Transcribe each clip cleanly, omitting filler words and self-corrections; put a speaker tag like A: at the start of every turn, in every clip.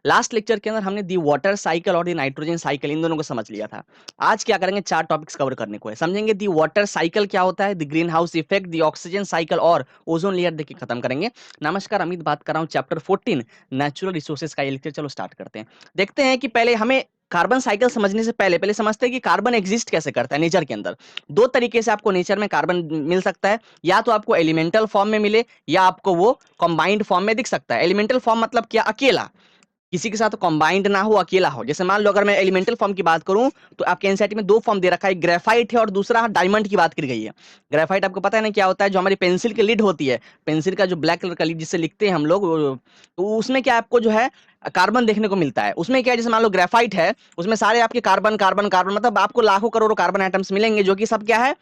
A: Last lecture के अंदर हमने दी वाटर साइकिल और दी नाइट्रोजन साइकिल इन दोनों को समझ लिया था। आज क्या करेंगे, चार टॉपिक्स कवर करने को है। समझेंगे दी वाटर साइकिल क्या होता है, the green house effect, the oxygen cycle और ओजोन लेयर देख के खत्म करेंगे। नमस्कार, अमित बात कर रहा हूँ, चैप्टर 14 नेचुरल रिसोर्सेज का ये लेक्चर। चलो स्टार्ट करते हैं। देखते हैं कि पहले हमें कार्बन साइकिल समझने से पहले पहले समझते हैं कि कार्बन एग्जिस्ट कैसे करता है नेचर के अंदर। दो तरीके से आपको नेचर में कार्बन मिल सकता है, या तो आपको एलिमेंटल फॉर्म में मिले या आपको वो कंबाइंड फॉर्म में दिख सकता है। एलिमेंटल फॉर्म मतलब क्या, अकेला, किसी के साथ कंबाइंड ना हो, अकेला हो। जैसे मान लो अगर मैं एलिमेंटल फॉर्म की बात करूं तो आपके एनसीईआरटी में दो फॉर्म दे रखा है, ग्रेफाइट है और दूसरा डायमंड की बात की गई है। ग्रेफाइट आपको पता है ना क्या होता है, जो हमारी पेंसिल की लीड होती है, पेंसिल का जो ब्लैक कलर का लीड जिससे लिखते हैं हम लोग, तो उसमें क्या आपको जो है कार्बन देखने को मिलता है। उसमें क्या है, जैसे मान लो ग्रेफाइट है, उसमें सारे आपके कार्बन कार्बन कार्बन, मतलब आपको लाखों करोड़ों कार्बन एटम्स मिलेंगे, जो कि सब क्या है,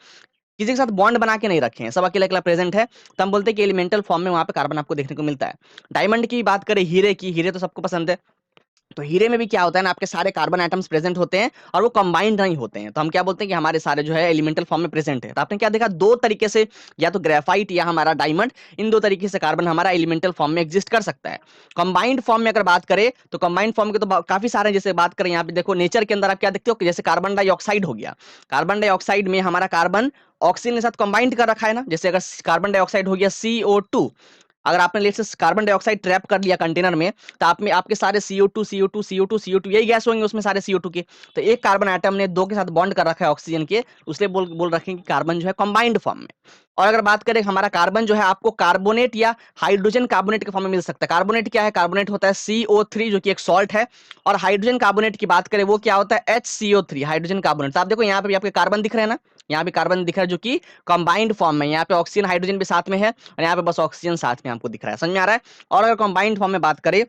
A: किसी के साथ बॉन्ड बना के नहीं रखे हैं, सब अकेला अकेला प्रेजेंट है। तो हम बोलते हैं कि एलिमेंटल फॉर्म में वहां पे कार्बन आपको देखने को मिलता है। डायमंड की बात करें, हीरे की, हीरे तो सबको पसंद है, तो हीरे में भी क्या होता है ना, आपके सारे कार्बन एटम्स प्रेजेंट होते हैं और वो कंबाइंड नहीं होते हैं। तो हम क्या बोलते हैं कि हमारे सारे जो है एलिमेंटल फॉर्म में प्रेजेंट है। तो आपने क्या देखा, दो तरीके से, या तो ग्रेफाइट या हमारा डायमंड, इन दो तरीके से कार्बन हमारा एलिमेंटल फॉर्म में एग्जिस्ट कर सकता है। कंबाइंड फॉर्म में अगर बात करें तो कंबाइंड फॉर्म के तो काफी सारे, जैसे बात करें यहाँ पे देखो नेचर के अंदर आप क्या देखते हो कि जैसे कार्बन डाइऑक्साइड हो गया, कार्बन डाइऑक्साइड में हमारा कार्बन ऑक्सीजन के साथ कंबाइंड कर रखा है ना। जैसे अगर कार्बन डाइऑक्साइड हो गया CO2, अगर आपने लेट से कार्बन डाइऑक्साइड ट्रैप कर लिया कंटेनर में, तो आप में आपके सारे CO2 CO2 CO2 CO2 यही गैस होंगे उसमें सारे CO2 के। तो एक कार्बन एटम ने दो के साथ बॉन्ड कर रखा है ऑक्सीजन के, उसलिए बोल बोल रखे हैं कि कार्बन जो है कंबाइंड फॉर्म में। और अगर बात करें हमारा कार्बन जो है आपको कार्बोनेट या हाइड्रोजन कार्बोनेट के फॉर्म में मिल सकता है। कार्बोनेट क्या है, कार्बोनेट होता है CO3 जो कि एक सॉल्ट है, और हाइड्रोजन कार्बोनेट की बात करें वो क्या होता है, HCO3 हाइड्रोजन कार्बोनेट। तो आप देखो यहाँ पे भी आपके कार्बन दिख रहे हैं ना, यहाँ भी कार्बन दिख रहा है जो कि कंबाइंड फॉर्म में, यहाँ पे ऑक्सीजन हाइड्रोजन भी साथ में है और यहाँ पे बस ऑक्सीजन साथ में आपको दिख रहा है। समझ में आ रहा है। और अगर कंबाइंड फॉर्म में बात करें,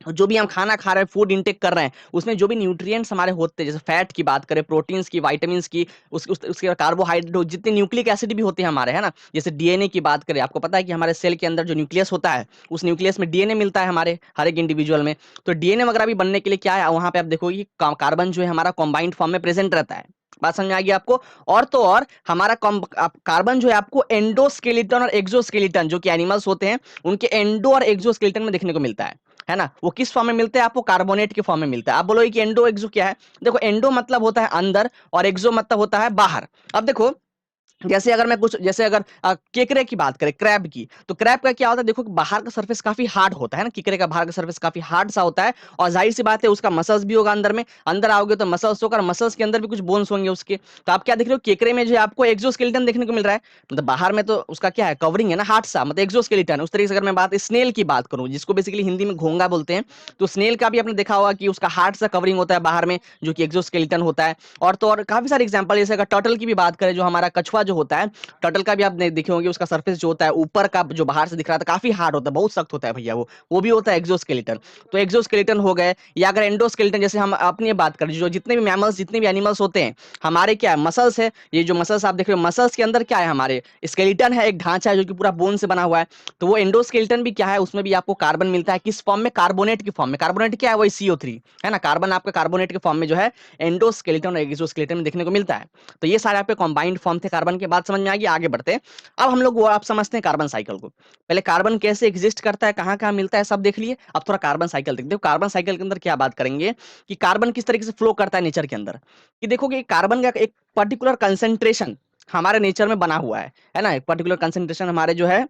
A: जो भी हम खाना खा रहे हैं, फूड इंटेक कर रहे हैं, उसमें जो भी न्यूट्रिएंट्स हमारे होते हैं, जैसे फैट की बात करें, प्रोटीन्स की, विटामिन्स की, उसके कार्बोहाइड्रेट, जितने न्यूक्लिक एसिड भी होते हैं हमारे, है ना। जैसे डीएनए की बात करें, आपको पता है कि हमारे सेल के अंदर जो न्यूक्लियस होता है, उस न्यूक्लियस में डीएनए मिलता है हमारे हर एक इंडिविजुअल में। तो डीएनए वगैरह भी बनने के लिए क्या है, वहां पे आप देखोगे कि कार्बन जो है हमारा कॉम्बाइंड फॉर्म में प्रेजेंट रहता है। बात समझ में आ गई आपको। और तो और हमारा कार्बन जो है आपको एंडोस्केलेटन और एक्सोस्केलेटन, जो कि एनिमल्स होते हैं, उनके एंडो और एक्सोस्केलेटन में देखने को मिलता है ना। वो किस फॉर्म में मिलते हैं, आपको कार्बोनेट के फॉर्म में मिलता है। आप बोलोगे कि एंडो एक्सो क्या है, देखो एंडो मतलब होता है अंदर और एक्सो मतलब होता है बाहर। अब देखो, जैसे अगर मैं कुछ, जैसे अगर केकड़े की बात करें, क्रैब की, तो क्रैब का क्या होता है, देखो बाहर का सरफेस काफी हार्ड होता है ना, केकड़े का बाहर का सरफेस काफी हार्ड सा होता है, और जाहिर सी बात है उसका मसल्स भी होगा अंदर में, अंदर आओगे तो मसल्स होगा, मसल्स के अंदर भी कुछ बोन्स होंगे उसके। तो आप क्या देख रहे हो, केकड़े में जो है आपको एक्सोस्केलेटन देखने को मिल रहा है, मतलब बाहर में तो उसका क्या है, कवरिंग है ना, हार्ड सा, मतलब एक्सोस्केलेटन। उस तरीके से अगर मैं बात स्नेल की बात करूं, जिसको बेसिकली हिंदी में घोंगा बोलते हैं, तो स्नेल का भी आपने देखा होगा कि उसका हार्ड सा कवरिंग होता है बाहर में, जो कि एक्सोस्केलेटन होता है। और तो और काफी सारे एग्जांपल, जैसे अगर टर्टल की भी बात करें, जो हमारा कछुआ जो होता है, टर्टल का भी आप देखे होंगे, उसका सरफेस जो होता है ऊपर का, जो बाहर से दिख रहा था, काफी हार्ड होता है, बहुत सख्त होता है भैया, वो भी होता है एक्सोस्केलेटन। तो एक्सोस्केलेटन हो गए, या अगर एंडोस्केलेटन, जैसे हम अपनी बात करें, जो जितने भी मैमल्स, जितने भी एनिमल्स होते हैं, हमारे क्या है, मसल्स है। ये जो मसल्स आप देख रहे हो, मसल्स के अंदर क्या है, हमारे स्केलेटन है, एक ढांचा है जो कि पूरा बोन से बना हुआ है। तो वो एंडोस्केलेटन भी क्या है, उसमें भी आपको कार्बन मिलता है, किस फॉर्म में, कार्बोनेट की फॉर्म में। कार्बोनेट क्या है, वही CO3 है ना, कार्बन आपका कार्बोनेट के फॉर्म में जो है एंडोस्केलेटन और एक्सोस्केलेटन में देखने को मिलता है। तो ये सारे आपके कंबाइंड फॉर्म थे कार्बन के। बाद समझ में आ गई, आगे बढ़ते हैं। अब हम लोग वो आप समझते हैं कार्बन साइकिल को। पहले कार्बन कैसे एग्जिस्ट करता है, कहाँ कहाँ मिलता है, सब देख लिए। अब थोड़ा कार्बन साइकिल देखते हो। कार्बन साइकिल के अंदर क्या बात करेंगे कि कार्बन किस तरीके से फ्लो करता है नेचर के अंदर, कि देखोगे कार्बन का एक पर्टिकुलर कंसेंट्रेशन हमारे नेचर में बना हुआ है ना। एक पर्टिकुलर कंसेंट्रेशन हमारे जो है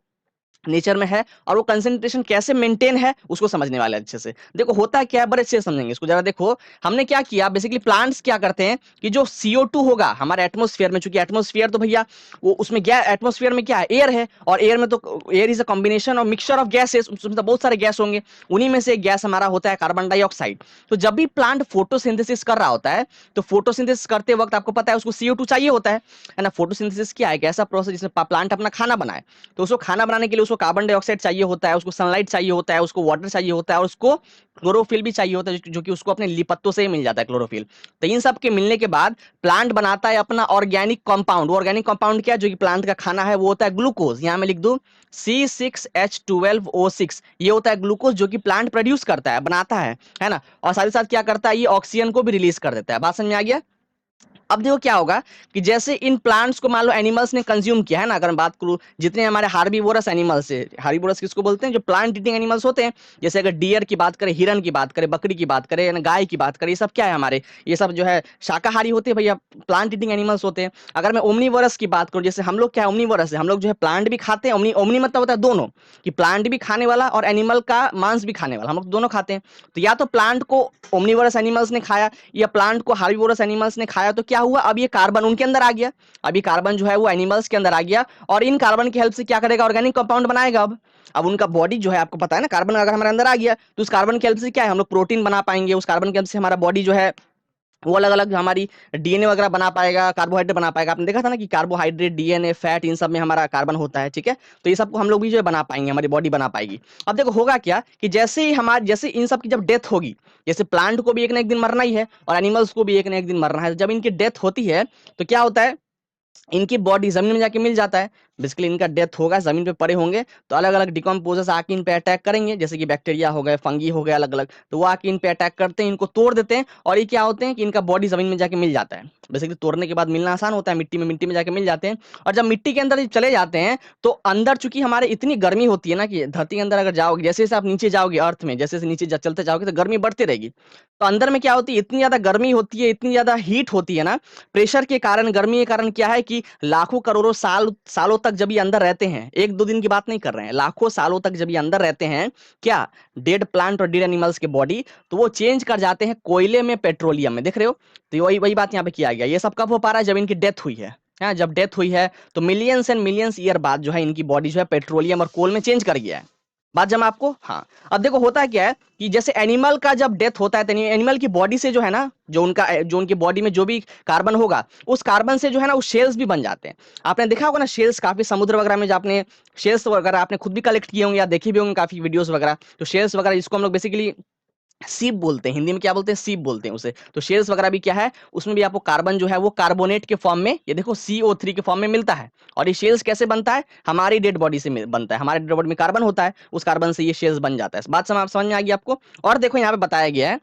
A: नेचर में है, और वो कंसंट्रेशन कैसे मेंटेन है उसको समझने वाले अच्छे से। देखो होता है क्या है, बड़े अच्छे से समझेंगे इसको जरा। देखो हमने क्या किया, बेसिकली प्लांट्स क्या करते हैं कि जो CO2 होगा हमारे एटमोस्फेयर में, चूंकि एटमोस्फेयर तो भैया वो उसमें गैस, एटमोस्फेयर में क्या है, एयर है, और एयर में तो एयर इज अ कॉम्बिनेशन और मिक्सचर ऑफ गैसेस, उसमें तो बहुत सारे गैस होंगे। उन्हीं में से एक गैस हमारा होता है कार्बन डाइऑक्साइड। तो जब भी प्लांट फोटोसिंथेसिस कर रहा होता है, तो फोटोसिंथेसिस करते वक्त आपको पता है उसको CO2 चाहिए होता है ना। फोटोसिंथेसिस क्या है, एक ऐसा प्रोसेस जिसमें प्लांट अपना खाना बनाए। तो उसको खाना बनाने के लिए उसको कार्बन डाइऑक्साइड चाहिए होता है, उसको सनलाइट चाहिए होता है, उसको वाटर चाहिए होता है, और उसको क्लोरोफिल भी चाहिए होता है, जो कि उसको अपने पत्तों से ही मिल जाता है क्लोरोफिल। तो इन सब के मिलने के बाद प्लांट बनाता है अपना ऑर्गेनिक कंपाउंड। ऑर्गेनिक कंपाउंड क्या है, जो कि प्लांट का खाना है, वो होता है ग्लूकोज। यहां मैं लिख दूं C6H12O6, ये होता है ग्लूकोज, जो कि प्लांट प्रोड्यूस करता है, बनाता है ना। और साथ ही साथ क्या करता है, ये ऑक्सीजन को भी रिलीज कर देता है। बात समझ में आ गया। अब देखो क्या होगा कि जैसे इन प्लांट्स को मान लो एनिमल्स ने कंज्यूम किया है ना, अगर मैं बात करूं जितने हमारे हार्बीवोरस एनिमल्स है, हार्बीवोरस किसको बोलते हैं, जो प्लांट ईटिंग एनिमल्स होते हैं, जैसे अगर डियर की बात करें, हिरन की बात करें, बकरी की बात करें, गाय की बात करें, ये सब क्या है हमारे, ये सब जो है शाकाहारी होते हैं भैया, प्लांट ईटिंग एनिमल्स होते हैं। अगर मैं ओमनीवोरस की बात करूं, जैसे हम लोग क्या ओमनीवोरस है, हम लोग जो है प्लांट भी खाते हैं, ओमनी ओमनी मतलब होता है दोनों, कि प्लांट भी खाने वाला और एनिमल का मांस भी खाने वाला, हम लोग दोनों खाते हैं। तो या तो प्लांट को ओमनीवोरस एनिमल्स ने खाया या प्लांट को हार्बीवोरस एनिमल्स ने खाया, तो क्या हुआ, अब ये कार्बन उनके अंदर आ गया, अब ये कार्बन जो है वो एनिमल्स के अंदर आ गया, और इन कार्बन की हेल्प से क्या करेगा, ऑर्गेनिक कंपाउंड बनाएगा। अब उनका बॉडी जो है, आपको पता है ना, कार्बन अगर हमारे अंदर आ गया तो उस कार्बन की हेल्प से क्या है, हम लोग प्रोटीन बना पाएंगे, उस कार्बन की हेल्प से हमारा बॉडी जो है वो अलग अलग हमारी डीएनए वगैरह बना पाएगा, कार्बोहाइड्रेट बना पाएगा। आपने देखा था ना कि कार्बोहाइड्रेट, डीएनए, फैट, इन सब में हमारा कार्बन होता है, ठीक है। तो ये सबको हम लोग भी जो है बना पाएंगे, हमारी बॉडी बना पाएगी। अब देखो होगा क्या कि जैसे ही हमारे, जैसे इन सब की जब डेथ होगी, जैसे प्लांट को भी एक ना एक दिन मरना ही है और एनिमल्स को भी एक ना एक दिन मरना है, जब इनकी डेथ होती है तो क्या होता है, इनकी बॉडी जमीन में जाके मिल जाता है। बेसिकली इनका डेथ होगा, जमीन पे पड़े होंगे, तो अलग अलग डिकम्पोजर्स आके इन पे अटैक करेंगे, जैसे कि बैक्टीरिया हो गए, फंगी हो गए, अलग अलग, तो वो आके इन पे अटैक करते हैं, इनको तोड़ देते हैं, और ये क्या होते हैं कि इनका बॉडी जमीन में जाके मिल जाता है। बेसिकली तोड़ने के बाद मिलना आसान होता है, मिट्टी में जाके मिल जाते हैं। और जब मिट्टी के अंदर ये चले जाते हैं तो अंदर चूंकि हमारे इतनी गर्मी होती है ना, कि धरती के अंदर अगर जाओगे, जैसे जैसे आप नीचे जाओगे अर्थ में, जैसे जैसे नीचे चलते जाओगे तो गर्मी बढ़ती रहेगी। तो अंदर में क्या होती है, इतनी ज्यादा गर्मी होती है, इतनी ज्यादा हीट होती है ना, प्रेशर के कारण, गर्मी के कारण क्या है कि लाखों करोड़ों सालों तक जब ये अंदर रहते हैं, एक दो दिन की बात नहीं कर रहे हैं, लाखों सालों तक जब ये अंदर रहते हैं, क्या, डेड प्लांट और डेड एनिमल्स के बॉडी, तो वो चेंज कर जाते हैं कोयले में, पेट्रोलियम में, देख रहे हो। तो वही वही बात यहाँ पे किया गया। ये सब कब हो पा रहा है, जब इनकी डेथ हुई है। हाँ, जब डेथ हुई है तो मिलियंस एंड मिलियंस ईयर बाद जो है इनकी बॉडी जो है पेट्रोलियम और कोल में चेंज कर गया है। बात जमा आपको, हाँ। अब देखो होता क्या है कि जैसे एनिमल का जब डेथ होता है तो एनिमल की बॉडी से जो है ना, जो उनकी बॉडी में जो भी कार्बन होगा, उस कार्बन से जो है ना वो शेल्स भी बन जाते हैं। आपने देखा होगा ना शेल्स, काफी समुद्र वगैरह में जो आपने शेल्स वगैरह आपने खुद भी कलेक्ट किए होंगे या देखे भी होंगे काफी वीडियोस वगैरह, तो शेल्स वगैरह जिसको हम लोग बेसिकली सीप बोलते हैं, हिंदी में क्या बोलते हैं, सीप बोलते हैं उसे। तो शेल्स वगैरह भी क्या है, उसमें भी आपको कार्बन जो है वो कार्बोनेट के फॉर्म में, ये देखो CO3 के फॉर्म में मिलता है। और ये शेल्स कैसे बनता है, हमारी डेड बॉडी से बनता है, हमारे डेड बॉडी में कार्बन होता है, उस कार्बन से ये शेल्स बन जाता है। बात समझ में आ गई आपको। और देखो यहाँ पे बताया गया है,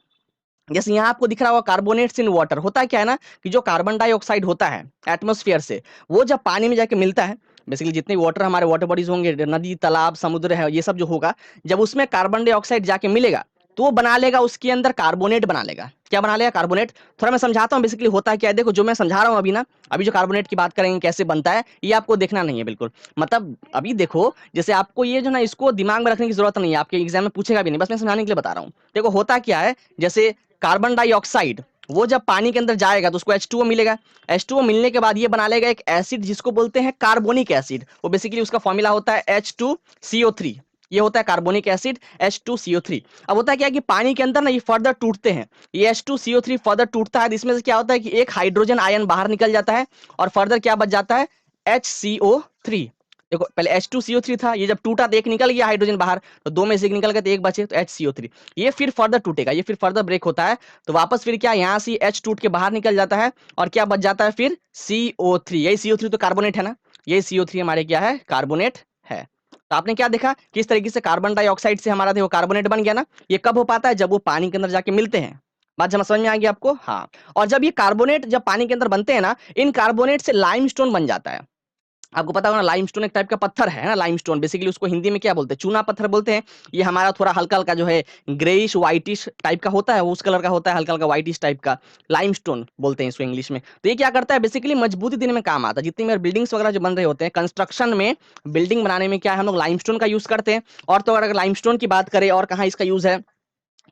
A: जैसे यहाँ आपको दिख रहा होगा कार्बोनेट्स इन वाटर, होता है क्या है ना कि जो कार्बन डाइऑक्साइड होता है एटमॉस्फेयर से, वो जब पानी में जाके मिलता है, बेसिकली जितने वाटर हमारे वाटर बॉडीज होंगे, नदी, तालाब, समुद्र है, ये सब जो होगा, जब उसमें कार्बन डाइऑक्साइड जाके मिलेगा तो वो बना लेगा उसके अंदर कार्बोनेट बना लेगा। क्या बना लेगा, कार्बोनेट। थोड़ा मैं समझाता हूँ बेसिकली होता क्या है, देखो जो मैं समझा रहा हूँ अभी ना, अभी जो कार्बोनेट की बात करेंगे कैसे बनता है, ये आपको देखना नहीं है बिल्कुल। मतलब अभी देखो, जैसे आपको ये जो ना इसको दिमाग में रखने की जरूरत नहीं है, आपके एग्जाम में पूछेगा भी नहीं, बस मैं समझाने के लिए बता रहा हूँ। देखो होता क्या है, जैसे कार्बन डाइऑक्साइड वो जब पानी के अंदर जाएगा तो उसको H2O मिलेगा। H2O मिलने के बाद ये बना लेगा एक एसिड जिसको बोलते हैं कार्बोनिक एसिड। वो बेसिकली उसका फॉर्मूला होता है H2CO3। ये होता है कार्बोनिक एसिड H2CO3। अब होता है क्या है कि पानी के अंदर ना ये फर्दर टूटते हैं, ये H2CO3 फर्दर टूटता है, तो इसमें से क्या होता है कि एक हाइड्रोजन आयन बाहर निकल जाता है और फर्दर क्या बच जाता है, HCO3। देखो पहले H2CO3 था, ये जब टूटा तो एक निकल गया हाइड्रोजन बाहर, तो दो में से एक निकल गया तो एक बचे, तो HCO3। ये फिर फर्दर टूटेगा, ये फिर फर्दर ब्रेक होता है, तो वापस फिर क्या, यहाँ से H टूट के बाहर निकल जाता है और क्या बच जाता है फिर CO3। यही CO3 तो कार्बोनेट है ना, यही CO3 हमारे क्या है, कार्बोनेट है। तो आपने क्या देखा किस तरीके से कार्बन डाइऑक्साइड से हमारा देखो कार्बोनेट बन गया ना। ये कब हो पाता है, जब वो पानी के अंदर जाके मिलते हैं। बात समझ में आ गई आपको, हाँ। और जब ये कार्बोनेट जब पानी के अंदर बनते हैं ना, इन कार्बोनेट से लाइमस्टोन बन जाता है। आपको पता होगा ना, लाइमस्टोन एक टाइप का पत्थर है ना, लाइमस्टोन बेसिकली उसको हिंदी में क्या बोलते हैं, चूना पत्थर बोलते हैं। ये हमारा थोड़ा हल्का हल्का जो है ग्रेइश व्हाइटिश टाइप का होता है, वो उस कलर का होता है, हल्का हल्का व्हाइटिश टाइप का, लाइमस्टोन बोलते हैं इसको इंग्लिश में। तो ये क्या करता है, बेसिकली मजबूती देने में काम आता है। जितनी मेरे बिल्डिंग्स वगैरह जो बन रहे होते हैं, कंस्ट्रक्शन में, बिल्डिंग बनाने में क्या है, हम लोग लाइमस्टोन का यूज करते हैं। और तो अगर लाइमस्टोन की बात करें और कहाँ इसका यूज है,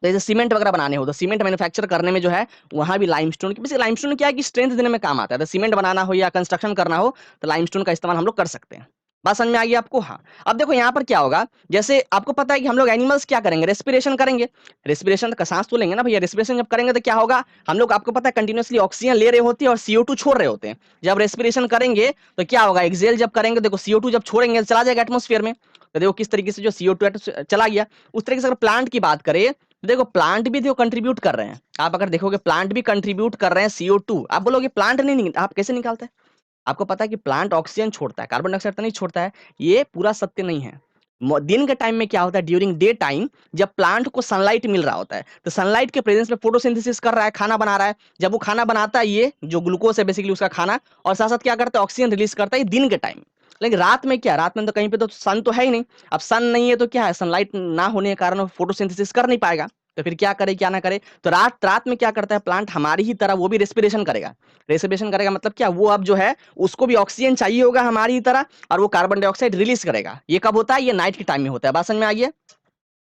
A: तो जैसे सीमेंट वगैरह बनाने हो तो सीमेंट मैन्युफैक्चर करने में जो है वहां भी लाइमस्टोन की, लाइमस्टोन क्या है कि स्ट्रेंथ देने में काम आता है। तो सीमेंट बनाना हो या कंस्ट्रक्शन करना हो तो लाइमस्टोन का इस्तेमाल हम लोग कर सकते हैं। बात समझ में आ गई आपको, हाँ। अब देखो यहाँ पर क्या होगा, जैसे आपको पता है कि हम लोग एनिमल्स क्या करेंगे, रेस्पिरेशन करेंगे। रेस्पिरेशन का सांस तो लेंगे ना भैया, रेस्पिरेशन जब करेंगे तो क्या होगा, हम लोग आपको पता है कंटिन्यूअसली ऑक्सीजन ले रहे होते हैं और CO2 छोड़ रहे होते हैं। जब रेस्पिरेशन करेंगे तो क्या होगा, एक्सेल जब करेंगे, देखो CO2 जब छोड़ेंगे तो चला जाएगा एटमोस्फेयर में। तो देखो किस तरीके से जो CO2 चला गया। उस तरीके से अगर प्लांट की बात करें, देखो प्लांट भी देखो कंट्रीब्यूट कर रहे हैं। आप अगर देखोगे प्लांट भी कंट्रीब्यूट कर रहे हैं CO2। आप बोलोगे प्लांट नहीं, आप कैसे निकालते हैं। आपको पता है कि प्लांट ऑक्सीजन छोड़ता है, कार्बन डाइऑक्साइड तो नहीं छोड़ता है। ये पूरा सत्य नहीं है। दिन के टाइम में क्या होता है, ड्यूरिंग डे टाइम जब प्लांट को सनलाइट मिल रहा होता है तो सनलाइट के प्रेजेंस में फोटोसिंथेसिस कर रहा है, खाना बना रहा है। जब वो खाना बनाता है, ये जो ग्लूकोज है बेसिकली उसका खाना, और साथ साथ क्या करता है, ऑक्सीजन रिलीज करता है दिन के टाइम। लेकिन रात में क्या, रात में तो कहीं पे तो सन तो है ही नहीं। अब सन नहीं है तो क्या है, सनलाइट ना होने के कारण फोटोसिंथेसिस कर नहीं पाएगा। तो फिर क्या करे क्या ना करे, तो रात रात में क्या करता है प्लांट, हमारी ही तरह वो भी रेस्पिरेशन करेगा। रेस्पिरेशन करेगा मतलब क्या, वो अब जो है उसको भी ऑक्सीजन चाहिए होगा हमारी ही तरह, और वो कार्बन डाइऑक्साइड रिलीज करेगा। ये कब होता है, ये नाइट के टाइम में होता है। बात समझ में आ गया।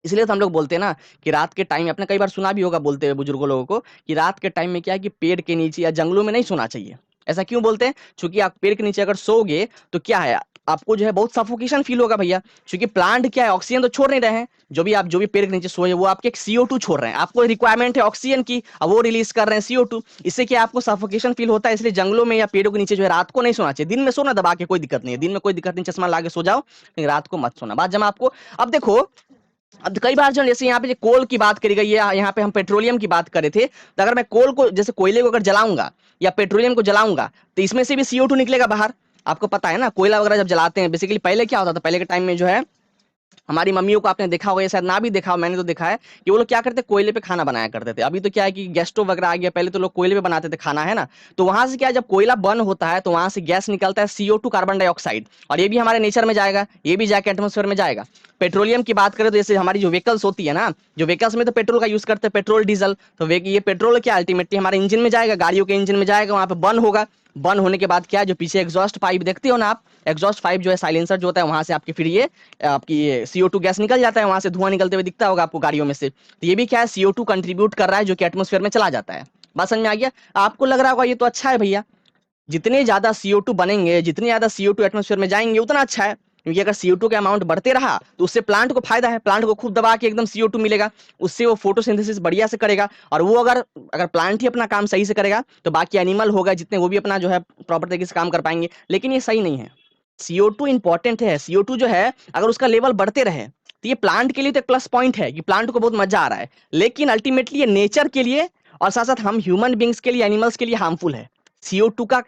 A: इसलिए तो हम लोग बोलते हैं ना कि रात के टाइम, आपने कई बार सुना भी होगा बोलते हुए बुजुर्गों लोगों को, कि रात के टाइम में क्या है कि पेड़ के नीचे या जंगलों में नहीं सोना चाहिए। ऐसा क्यों बोलते हैं, क्योंकि आप पेड़ के नीचे अगर सोओगे तो क्या है, आपको जो है बहुत सफोकेशन फील होगा भैया। क्योंकि प्लांट क्या है, ऑक्सीजन तो छोड़ नहीं रहे हैं। जो भी पेड़ के नीचे सोए वो आपके CO2 छोड़ रहे हैं, आपको रिक्वायरमेंट है ऑक्सीजन की, अब वो रिलीज कर रहे हैं CO2। इससे क्या आपको सफोकेशन फील होता है। इसलिए जंगलों में या पेड़ों के नीचे जो है रात को नहीं सोना चाहिए। दिन में सोना दबा के कोई दिक्कत नहीं है, दिन में कोई दिक्कत नहीं, चश्मा लगा के सो जाओ, लेकिन रात को मत सोना। बात जमा आपको। अब देखो, अब कई बार जो जैसे यहाँ पे जो कोल की बात करी गई है, यहाँ पे हम पेट्रोलियम की बात करे थे, तो अगर मैं कोल को, जैसे कोयले को अगर जलाऊंगा या पेट्रोलियम को जलाऊंगा, तो इसमें से भी CO2 निकलेगा बाहर। आपको पता है ना, कोयला वगैरह जब जलाते हैं, बेसिकली पहले क्या होता था, पहले के टाइम में जो है हमारी मम्मियों को आपने देखा होगा, या शायद ना भी देखा हो, मैंने तो देखा है कि वो लोग क्या करते, कोयले पे खाना बनाया करते थे। अभी तो क्या है कि गैस स्टोव वगैरह आ गया, पहले तो लोग कोयले पे बनाते थे खाना, है ना। तो वहां से क्या है, जब कोयला बर्न होता है तो वहां से गैस निकलता है CO2, कार्बन डाइऑक्साइड, और ये भी हमारे नेचर में जाएगा, ये भी जाके एटमोस्फेयर में जाएगा। पेट्रोलियम की बात करें तो जैसे हमारी जो व्हीकल्स होती है ना, जो व्हीकल्स में तो पेट्रोल का यूज करते हैं, पेट्रोल डीजल, तो ये पेट्रोल क्या अल्टीमेटली हमारे इंजन में जाएगा, गाड़ियों के इंजन में जाएगा, वहां पे बर्न होगा। बर्न होने के बाद क्या है, जो पीछे एग्जॉस्ट पाइप देखते हो ना आप, एग्जॉस्ट पाइप जो है साइलेंसर जो होता है, वहां से आपकी फिर ये आपकी CO2 गैस निकल जाता है, वहां से धुआं निकलते हुए दिखता होगा आपको गाड़ियों में से। तो ये भी क्या है, CO2 कंट्रीब्यूट कर रहा है, जो कि एटमोस्फेयर में चला जाता है। बात समझ में आ गया। आपको लग रहा होगा ये तो अच्छा है भैया, जितने ज्यादा CO2 बनेंगे, जितने ज्यादा CO2 एटमोस्फेयर में जाएंगे उतना अच्छा है, क्योंकि अगर CO2 का अमाउंट बढ़ते रहा तो उससे प्लांट को फायदा है, प्लांट को खूब दबा के एकदम CO2 मिलेगा, उससे वो फोटोसिंथेसिस बढ़िया से करेगा। और वो अगर अगर प्लांट ही अपना काम सही से करेगा तो बाकी एनिमल होगा जितने, वो भी अपना जो है प्रॉपर तरीके से काम कर पाएंगे। लेकिन ये सही नहीं है। CO2 इंपॉर्टेंट है, CO2 जो है अगर उसका लेवल बढ़ते रहे तो ये प्लांट के लिए तो एक प्लस पॉइंट है कि प्लांट को बहुत मजा आ रहा है, लेकिन अल्टीमेटली ये नेचर के लिए और साथ साथ हम ह्यूमन बींग्स के लिए, एनिमल्स के लिए हार्मफुल है। CO2 का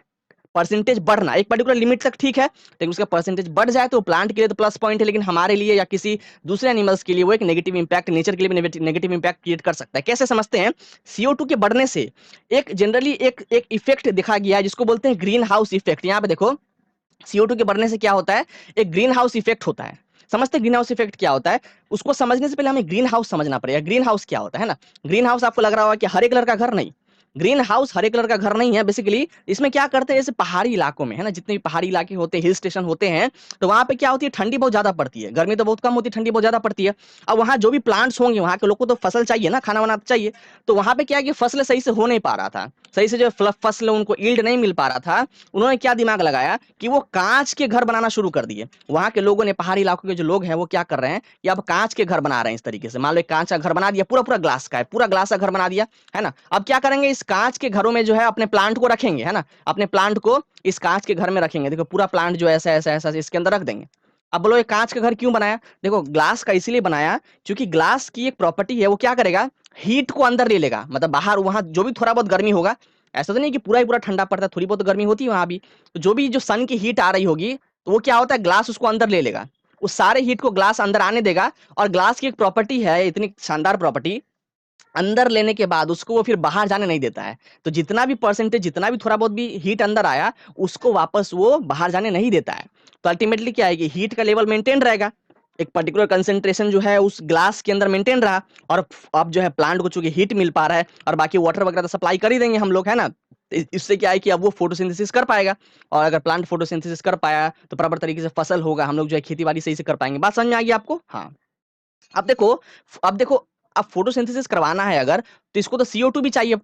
A: परसेंटेज बढ़ना एक पर्टिकुलर लिमिट तक ठीक है, लेकिन उसका परसेंटेज बढ़ जाए तो प्लांट के लिए तो प्लस पॉइंट है, लेकिन हमारे लिए या किसी दूसरे एनिमल्स के लिए वो एक नेगेटिव इंपैक्ट, नेचर के लिए भी नेगेटिव इंपैक्ट क्रिएट कर सकता है। कैसे समझते हैं, CO2 के बढ़ने से एक जनरली एक एक इफेक्ट देखा गया है जिसको बोलते हैं ग्रीन हाउस इफेक्ट। यहाँ पे देखो, CO2 के बढ़ने से क्या होता है, एक ग्रीन हाउस इफेक्ट होता है। समझते ग्रीन हाउस इफेक्ट क्या होता है, उसको समझने से पहले हमें ग्रीन हाउस समझना पड़ेगा। ग्रीन हाउस क्या होता है ना, ग्रीन हाउस आपको लग रहा होगा कि हरे कलर का घर, नहीं। ग्रीन हाउस हरे कलर का घर नहीं है। बेसिकली इसमें क्या करते हैं, जैसे पहाड़ी इलाकों में है ना, जितने भी पहाड़ी इलाके होते हैं, हिल स्टेशन होते हैं, तो वहां पे क्या होती है, ठंडी बहुत ज्यादा पड़ती है, गर्मी तो बहुत कम होती है, ठंडी बहुत ज्यादा पड़ती है। अब वहां जो भी प्लांट्स होंगे, वहां के लोग को तो फसल चाहिए ना, खाना बनाना चाहिए। तो वहां पे क्या है कि फसल सही से हो नहीं पा रहा था, सही से जो फसल उनको ईल्ड नहीं मिल पा रहा था। उन्होंने क्या दिमाग लगाया कि वो कांच के घर बनाना शुरू कर दिए। वहां के लोगों ने, पहाड़ी इलाकों के जो लोग हैं, वो क्या कर रहे हैं कि अब कांच के घर बना रहे हैं। इस तरीके से मान लो एक कांच का घर बना दिया, पूरा पूरा ग्लास का है, पूरा ग्लास का घर बना दिया, है ना। अब क्या करेंगे, इस कांच के घरों में जो है अपने प्लांट को रखेंगे, है ना, अपने प्लांट को इस कांच के घर में रखेंगे। देखो पूरा प्लांट जो ऐसा ऐसा ऐसा इसके अंदर रख देंगे। अब बोलो ये कांच का घर क्यों बनाया, देखो ग्लास का इसीलिए बनाया क्योंकि ग्लास की एक प्रॉपर्टी है, वो क्या करेगा, हीट को अंदर ले लेगा। मतलब बाहर वहां जो भी थोड़ा बहुत गर्मी होगा, ऐसा तो नहीं कि पूरा ही पूरा ठंडा पड़ता है, थोड़ी बहुत गर्मी होती है वहां भी, तो जो भी जो सन की हीट आ रही होगी, तो वो क्या होता है, ग्लास उसको अंदर ले लेगा, उस सारे हीट को ग्लास अंदर आने देगा। और ग्लास की एक प्रॉपर्टी है, इतनी शानदार प्रॉपर्टी, अंदर लेने के बाद उसको वो फिर बाहर जाने नहीं देता है। तो जितना भी परसेंटेज, जितना भी थोड़ा बहुत भी हीट अंदर आया, उसको वापस वो बाहर जाने नहीं देता है। तो अल्टीमेटली क्या है कि हीट का लेवल मेंटेन रहेगा, एक पर्टिकुलर कंसेंट्रेशन जो है उस ग्लास के अंदर मेंटेन रहा। और अब जो है प्लांट को चूंकि हीट मिल पा रहा है, और बाकी वाटर वगैरह तो सप्लाई कर ही देंगे हम लोग, है ना। इससे क्या है कि अब वो फोटोसिंथेसिस कर पाएगा, और अगर प्लांट फोटोसिंथेसिस कर पाया तो प्रॉपर तरीके से फसल होगा, हम लोग जो है खेती बाड़ी सही से कर पाएंगे। बात समझ में आ गई आपको, हाँ। अब देखो, अब देखो, अब फोटोसिंथेसिस करवाना है अगर, तो इसको तो CO2 भी चाहिए,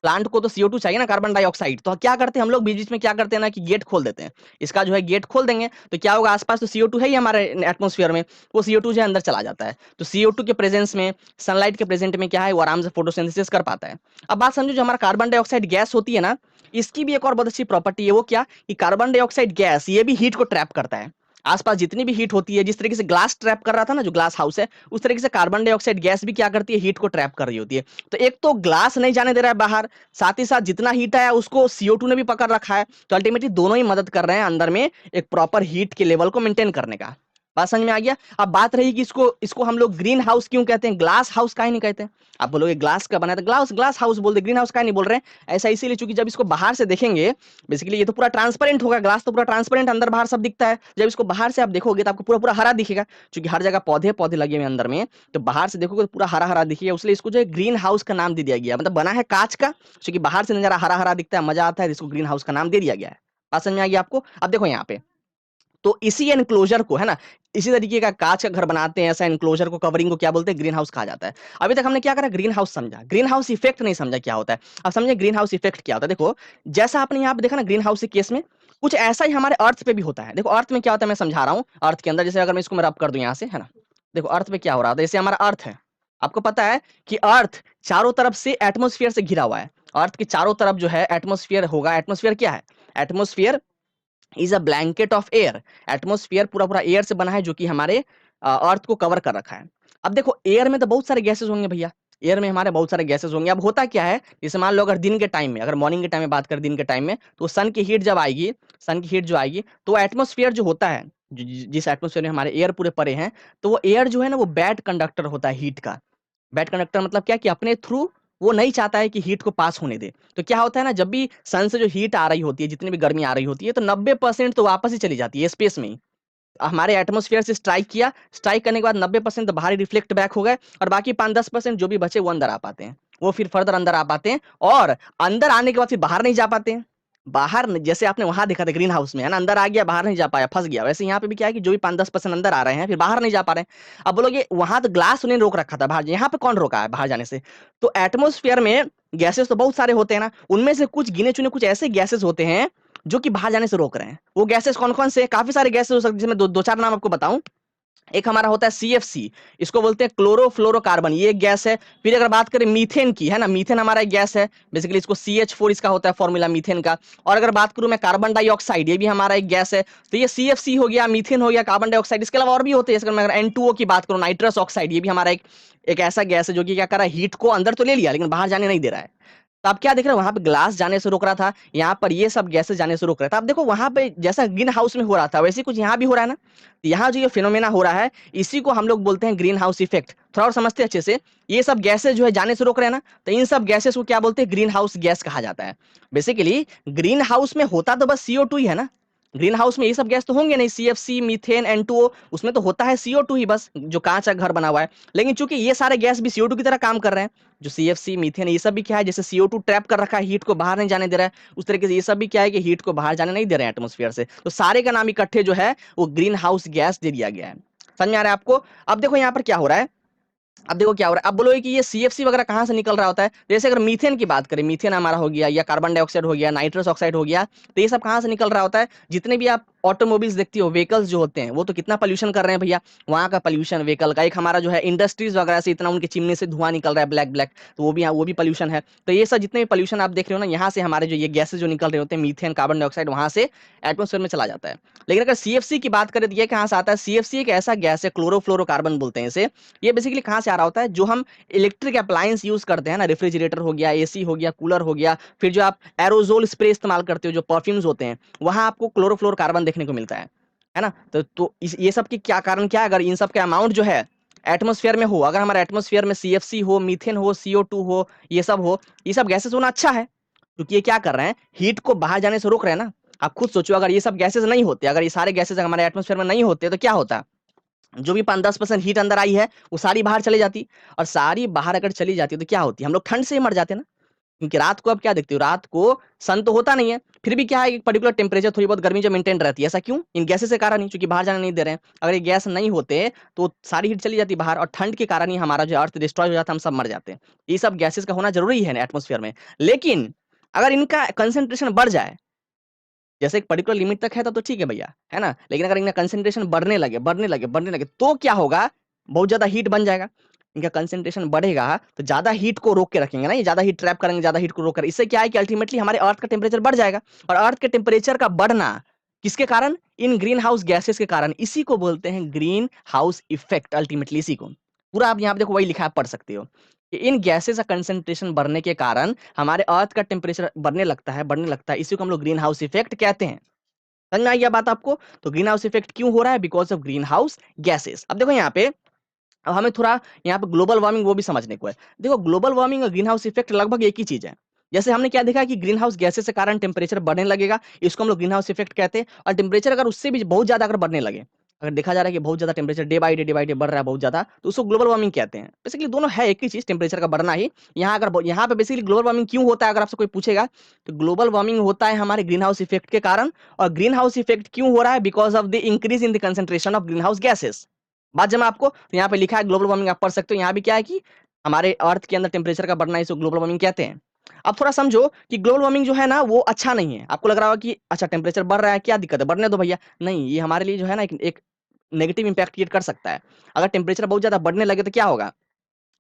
A: प्लांट को तो CO2 चाहिए ना, कार्बन डाइऑक्साइड। तो क्या करते हैं हम लोग बीच बीच में, क्या करते हैं ना कि गेट खोल देते हैं, इसका जो है गेट खोल देंगे, तो क्या होगा, आसपास तो CO2 है ही हमारे एटमोस्फियर में, वो CO2 जो है अंदर चला जाता है। तो CO2 के प्रेजेंस में, सनलाइट के प्रेजेंट में क्या है, वो आराम से फोटोसिंथेसिस कर पाता है। अब बात समझो, जो हमारा कार्बन डाइऑक्साइड गैस होती है ना, इसकी भी एक और बहुत अच्छी प्रॉपर्टी है, वो क्या कि कार्बन डाइऑक्साइड गैस ये भी हीट को ट्रैप करता है। आसपास जितनी भी हीट होती है, जिस तरीके से ग्लास ट्रैप कर रहा था ना, जो ग्लास हाउस है, उस तरीके से कार्बन डाइऑक्साइड गैस भी क्या करती है, हीट को ट्रैप कर रही होती है। तो एक तो ग्लास नहीं जाने दे रहा है बाहर, साथ ही साथ जितना हीट आया उसको CO2 ने भी पकड़ रखा है। तो अल्टीमेटली दोनों ही मदद कर रहे हैं अंदर में एक प्रॉपर हीट के लेवल को मेंटेन करने का। बात समझ में आ गया। अब बात रही कि इसको इसको हम लोग ग्रीन हाउस क्यों कहते हैं, ग्लास हाउस काहे नहीं कहते हैं। आप बोलोगे ग्लास का बना है तो ग्लास ग्लास हाउस बोल दे, ग्रीन हाउस काहे नहीं बोल रहे हैं। ऐसा इसीलिए चूंकि जब इसको बाहर से देखेंगे, बेसिकली ये तो पूरा ट्रांसपेरेंट होगा, ग्लास तो पूरा ट्रांसपेरेंट अंदर बाहर सब दिखता है। जब इसको बाहर से आप देखोगे तो आपको पूरा पूरा हरा दिखेगा, क्योंकि हर जगह पौधे पौधे लगे हुए हैं अंदर में, तो बाहर से देखोगे तो पूरा हरा हरा दिखेगा, इसलिए इसको जो है ग्रीन हाउस का नाम दे दिया गया। मतलब बना है कांच का, क्योंकि बाहर से नजारा हरा हरा दिखता है, मजा आता है, इसको ग्रीन हाउस का नाम दे दिया गया है। बात समझ में आ गया आपको। अब देखो यहाँ पे, तो इसी एनक्लोजर को, है ना, इसी तरीके का कांच का घर बनाते हैं, ऐसा एनक्लोजर को, कवरिंग को क्या बोलते हैं, ग्रीन हाउस कहा जाता है। अभी तक हमने क्या करा, ग्रीन हाउस समझा, ग्रीन हाउस इफेक्ट नहीं समझा क्या होता है। अब समझे ग्रीन हाउस इफेक्ट क्या होता है। देखो जैसा आपने यहाँ पे देखा ना ग्रीन हाउस के केस में, कुछ ऐसा ही हमारे अर्थ पे भी होता है। देखो अर्थ में क्या होता है मैं समझा रहा हूँ। अर्थ के अंदर जैसे अगर मैं इसको रब कर दूं यहाँ से, है ना, देखो अर्थ पे क्या हो रहा है, जैसे हमारा अर्थ है, आपको पता है कि अर्थ चारों तरफ से एटमोस्फियर से घिरा हुआ है। अर्थ के चारों तरफ जो है एटमोस्फियर होगा। एटमोस्फियर क्या है, atmosphere is a blanket of air. Atmosphere पूरा पूरा एयर से बना है, जो कि हमारे अर्थ को कवर कर रखा है। अब देखो एयर में तो बहुत सारे गैसेस होंगे भैया, एयर में हमारे बहुत सारे गैसेस होंगे। अब होता क्या है, जैसे मान लो अगर दिन के टाइम में, अगर मॉर्निंग के टाइम में बात करें, दिन के टाइम में तो सन की हीट जब आएगी, सन की हीट जो आएगी, तो एटमोस्फियर जो होता है, जिस एटमोस्फियर में हमारे एयर पूरे पड़े हैं, तो वो एयर जो है ना वो बैड कंडक्टर होता है हीट का। बैड कंडक्टर मतलब क्या, कि अपने थ्रू वो नहीं चाहता है कि हीट को पास होने दे। तो क्या होता है ना, जब भी सन से जो हीट आ रही होती है, जितनी भी गर्मी आ रही होती है, तो 90% तो वापस ही चली जाती है स्पेस में ही। हमारे एटमोस्फेयर से स्ट्राइक किया, स्ट्राइक करने के बाद 90% तो बाहर ही रिफ्लेक्ट बैक हो गए, और बाकी 5-10% जो भी बचे वो अंदर आ पाते हैं। वो फिर फर्दर अंदर आ पाते हैं, और अंदर आने के बाद फिर बाहर नहीं जा पाते हैं। जैसे आपने वहां देखा था ग्रीन हाउस में, है ना, अंदर आ गया बाहर नहीं जा पाया, फंस गया, वैसे यहाँ पे भी क्या है कि जो भी 5-10% अंदर आ रहे हैं फिर बाहर नहीं जा पा रहे हैं। अब बोलोगे वहां तो ग्लास उन्हें रोक रखा था बाहर, यहाँ पे कौन रोका है बाहर जाने से। तो एटमोस्फेयर में गैसेस तो बहुत सारे होते हैं ना, उनमें से कुछ गिने चुने कुछ ऐसे गैसेस होते हैं जो कि बाहर जाने से रोक रहे हैं। वो गैसेस कौन कौन से, काफी सारे गैसेस हो सकते हैं, जिसमें दो चार नाम आपको बताऊं। एक हमारा होता है सीएफसी, इसको बोलते हैं क्लोरोफ्लोरोकार्बन, ये एक गैस है। फिर अगर बात करें मीथेन की, है ना, मीथेन हमारा एक गैस है, बेसिकली इसको CH4 इसका होता है फॉर्मूला मीथेन का। और अगर बात करूं मैं कार्बन डाइऑक्साइड, ये भी हमारा एक गैस है। तो ये सीएफसी हो गया, मीथेन हो गया, कार्बन डाइऑक्साइड, इसके अलावा और भी होते हैं। जैसे मैं N2O की बात करूं, नाइट्रस ऑक्साइड, ये भी हमारा एक एक ऐसा गैस है जो कि क्या कर रहा है, हीट को अंदर तो ले लिया लेकिन बाहर जाने नहीं दे रहा है। तो आप क्या देख रहे हो, वहां पे ग्लास जाने से रोक रहा था, यहाँ पर ये सब गैसेस जाने से रोक रहा था। आप देखो वहां पे जैसा ग्रीन हाउस में हो रहा था वैसे कुछ यहाँ भी हो रहा है ना। तो यहाँ जो ये फिनोमेना हो रहा है, इसी को हम लोग बोलते हैं ग्रीन हाउस इफेक्ट। थोड़ा और समझते हैं अच्छे से, ये सब गैसेस जो है जाने से रोक रहे हैं ना, तो इन सब गैसेस को क्या बोलते हैं, ग्रीन हाउस गैस कहा जाता है। बेसिकली ग्रीन हाउस में होता तो बस CO2 ही है ना, ग्रीन हाउस में ये सब गैस तो होंगे नहीं, CFC मीथेन N2O, उसमें तो होता है CO2 ही बस, जो कांच का घर बना हुआ है। लेकिन चूंकि ये सारे गैस भी CO2 की तरह काम कर रहे हैं, जो CFC मीथेन ये सब भी क्या है, जैसे CO2 ट्रैप कर रखा है, हीट को बाहर नहीं जाने दे रहा है, उस तरीके से ये सब भी क्या है कि हीट को बाहर जाने नहीं दे रहे हैं एटमोस्फियर से। तो सारे का नाम इकट्ठे जो है वो ग्रीन हाउस गैस दे दिया गया है। समझ में आ रहा है आपको। अब देखो यहाँ पर क्या हो रहा है, अब देखो क्या हो रहा है। अब बोलोगे कि ये CFC वगैरह कहाँ से निकल रहा होता है। जैसे अगर मीथेन की बात करें, मीथेन हमारा हो गया, या कार्बन डाइऑक्साइड हो गया, नाइट्रस ऑक्साइड हो गया, तो ये सब कहाँ से निकल रहा होता है। जितने भी आप ऑटोमोबाइल्स देखती हो, व्हीकल्स जो होते हैं, वो तो कितना पोल्यूशन कर रहे हैं भैया। वहाँ का पोल्यूशन व्हीकल का, एक हमारा जो है इंडस्ट्रीज वगैरह से इतना उनके चिमनी से धुआं निकल रहा है ब्लैक ब्लैक, तो वो भी पोल्यूशन है। तो ये सब जितने भी पोल्यूशन आप देख रहे हो ना, यहाँ से हमारे जो ये गैसेज जो निकल रहे होते हैं, मीथेन कार्बन डाइऑक्साइड, वहां से एटमोस्फेयर में चला जाता है। लेकिन अगर CFC की बात करें तो ये कहाँ से आता है, CFC एक ऐसा गैस है, क्लोरोफ्लोरोकार्बन बोलते हैं इसे। ये बेसिकली कहाँ से आ रहा होता है, जो हम इलेक्ट्रिक अप्लायंस यूज करते हैं ना, रेफ्रिजरेटर हो गया, AC हो गया, कूलर हो गया, फिर जो आप एरोजोल स्प्रे इस्तेमाल करते हो, जो परफ्यूम्स होते हैं, वहां आपको क्लोरोफ्लोरोकार्बन देखने को मिलता है ना। तो ये सब के क्या कारण क्या है, अगर इन सब के अमाउंट जो है एटमोस्फेयर में हो, अगर हमारे एटमोस्फेयर में CFC हो, मीथेन हो, CO2 हो, ये सब हो, ये सब गैसेस होना अच्छा है, क्योंकि ये क्या कर रहे हैं, हीट को बाहर जाने से रोक रहे हैं ना। आप खुद सोचो, अगर ये सब गैसेस नहीं होते, अगर ये सारे गैसेस हमारे एटमोस्फेयर में नहीं होते, तो क्या होता, जो भी 5-10% हीट अंदर आई है वो सारी बाहर चली जाती। और सारी बाहर अगर चली जाती तो क्या होती, हम लोग ठंड से ही मर जाते ना। क्योंकि रात को अब क्या देखते हो, रात को सन तो होता नहीं है, फिर भी क्या है, एक पर्टिकुलर टेम्परेचर, थोड़ी बहुत गर्मी जो मेंटेन रहती है। ऐसा क्यों, इन गैसेस के कारण ही, क्योंकि बाहर जाने नहीं दे रहे हैं। अगर ये गैस नहीं होते तो सारी हीट चली जाती बाहर, और ठंड के कारण ही हमारा जो अर्थ डिस्ट्रॉय हो जाता, हम सब मर जाते। ये सब गैसेस का होना जरूरी है एटमोस्फेयर में। लेकिन अगर इनका कंसेंट्रेशन बढ़ जाए, जैसे एक पर्टिकुलर लिमिट तक है तो ठीक है भैया, है ना, लेकिन अगर इनका कंसेंट्रेशन बढ़ने लगे बढ़ने लगे बढ़ने लगे, तो क्या होगा, बहुत ज्यादा हीट बन जाएगा। इनका कंसेंट्रेशन बढ़ेगा तो ज्यादा हीट को रोक के रखेंगे ना, ये ज्यादा हीट ट्रैप करेंगे, ज्यादा हीट को रोक कर, इससे क्या है कि अल्टीमेटली हमारे अर्थ का टेम्परेचर बढ़ जाएगा। और अर्थ के टेम्परेचर का बढ़ना किसके कारण, इन ग्रीन हाउस गैसेस के कारण। इसी को बोलते हैं ग्रीन हाउस इफेक्ट। अल्टीमेटली इसी को पूरा आप यहाँ पे देखो वही लिखा है, पढ़ सकते हो कि इन गैसेस का कंसेंट्रेशन बढ़ने के कारण हमारे अर्थ का टेम्परेचर बढ़ने लगता है, बढ़ने लगता है। इसी को हम लोग ग्रीन हाउस इफेक्ट कहते हैं। समझ में आ गया बात आपको? तो ग्रीन हाउस इफेक्ट क्यों हो रहा है? Because of green house gases. अब देखो यहाँ पे, अब हमें थोड़ा यहाँ पे ग्लोबल वार्मिंग वो भी समझने को है। देखो ग्लोबल वार्मिंग और ग्रीन हाउस इफेक्ट लगभग एक ही चीज है। जैसे हमने क्या देखा कि ग्रीन हाउस गैसेस के कारण टेम्परेचर बढ़ने लगेगा, इसको हम लोग ग्रीन हाउस इफेक्ट कहते हैं। और टेम्परेचर अगर उससे भी बहुत ज्यादा अगर बढ़ने लगे, अगर देखा जा रहा है कि बहुत ज्यादा टेम्परेचर डे बाई डे बढ़ रहा है बहुत ज्यादा, तो उसको ग्लोबल वार्मिंग कहते हैं। बेसिकली दोनों है एक ही चीज, टेम्परेचर का बढ़ना ही। यहाँ अगर यहाँ पे बेसिकली ग्लोबल वार्मिंग क्यों होता है अगर आपसे कोई पूछेगा, तो ग्लोबल वार्मिंग होता है हमारे ग्रीन हाउस इफेक्ट के कारण। और ग्रीन हाउस इफेक्ट क्यों हो रहा है? Because of the increase in the concentration of green house gases. बात जब मैं आपको, तो यहाँ पे लिखा है ग्लोबल वार्मिंग, आप पढ़ सकते हो। यहाँ भी क्या है कि हमारे अर्थ के अंदर टेम्परेचर का बढ़ना, इसको ग्लोबल वार्मिंग कहते हैं। अब थोड़ा समझो कि ग्लोबल वार्मिंग जो है ना वो अच्छा नहीं है। आपको लग रहा होगा कि अच्छा टेम्परेचर बढ़ रहा है, क्या दिक्कत है, बढ़ने दो भैया। नहीं, ये हमारे लिए जो है ना एक नेगेटिव इंपैक्ट क्रिएट कर सकता है। अगर टेम्परेचर बहुत ज्यादा बढ़ने लगे तो क्या होगा?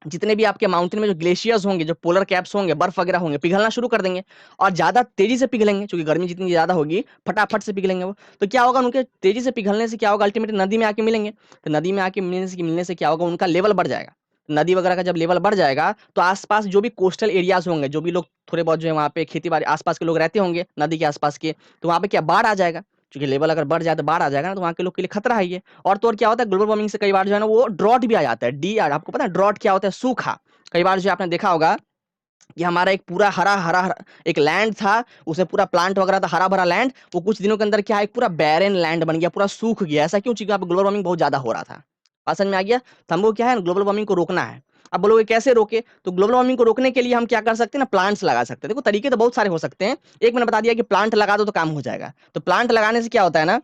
A: जितने भी आपके माउंटेन में जो ग्लेशियर्स होंगे, जो पोलर कैप्स होंगे, बर्फ वगैरह होंगे, पिघलना शुरू कर देंगे। और ज्यादा तेजी से पिघलेंगे, क्योंकि गर्मी जितनी ज्यादा होगी फटाफट से पिघलेंगे वो। तो क्या होगा, उनके तेजी से पिघलने से क्या होगा, अल्टीमेटली नदी में आके मिलेंगे। तो नदी में आके मिलने से क्या होगा, उनका लेवल बढ़ जाएगा। नदी वगैरह का जब लेवल बढ़ जाएगा, तो आसपास जो भी कोस्टल एरियाज होंगे, जो भी लोग थोड़े बहुत जो है वहाँ पे खेती बाड़ी आसपास के लोग रहते होंगे नदी के आसपास के, तो वहाँ पे क्या बाढ़ आ जाएगा। क्योंकि लेवल अगर बढ़ जाए तो बाढ़ आ जाएगा ना, तो वहाँ के लोग के लिए खतरा है ये। और तो और क्या होता है, ग्लोबल वार्मिंग से कई बार जो है ना वो ड्रॉट भी आ जाता है। डी आर, आपको पता है ड्रॉट क्या होता है? सूखा। कई बार जो आपने देखा होगा कि हमारा एक पूरा हरा एक लैंड था, उसमें पूरा प्लांट वगैरह था, हरा भरा लैंड, वो कुछ दिनों के अंदर क्या है, एक पूरा बैरन लैंड बन गया, पूरा सूख गया। ऐसा क्यों? क्योंकि ग्लोबल वार्मिंग बहुत ज्यादा हो रहा था। बात समझ में आ गया? तो हमको क्या है, ग्लोबल वार्मिंग को रोकना है। अब बोलोगे कैसे रोके? तो ग्लोबल वार्मिंग को रोकने के लिए हम क्या कर सकते हैं ना, प्लांट्स लगा सकते हैं। देखो तरीके तो बहुत सारे हो सकते हैं। एक मैंने बता दिया कि प्लांट लगा दो तो काम हो जाएगा। तो प्लांट लगाने से क्या होता है ना,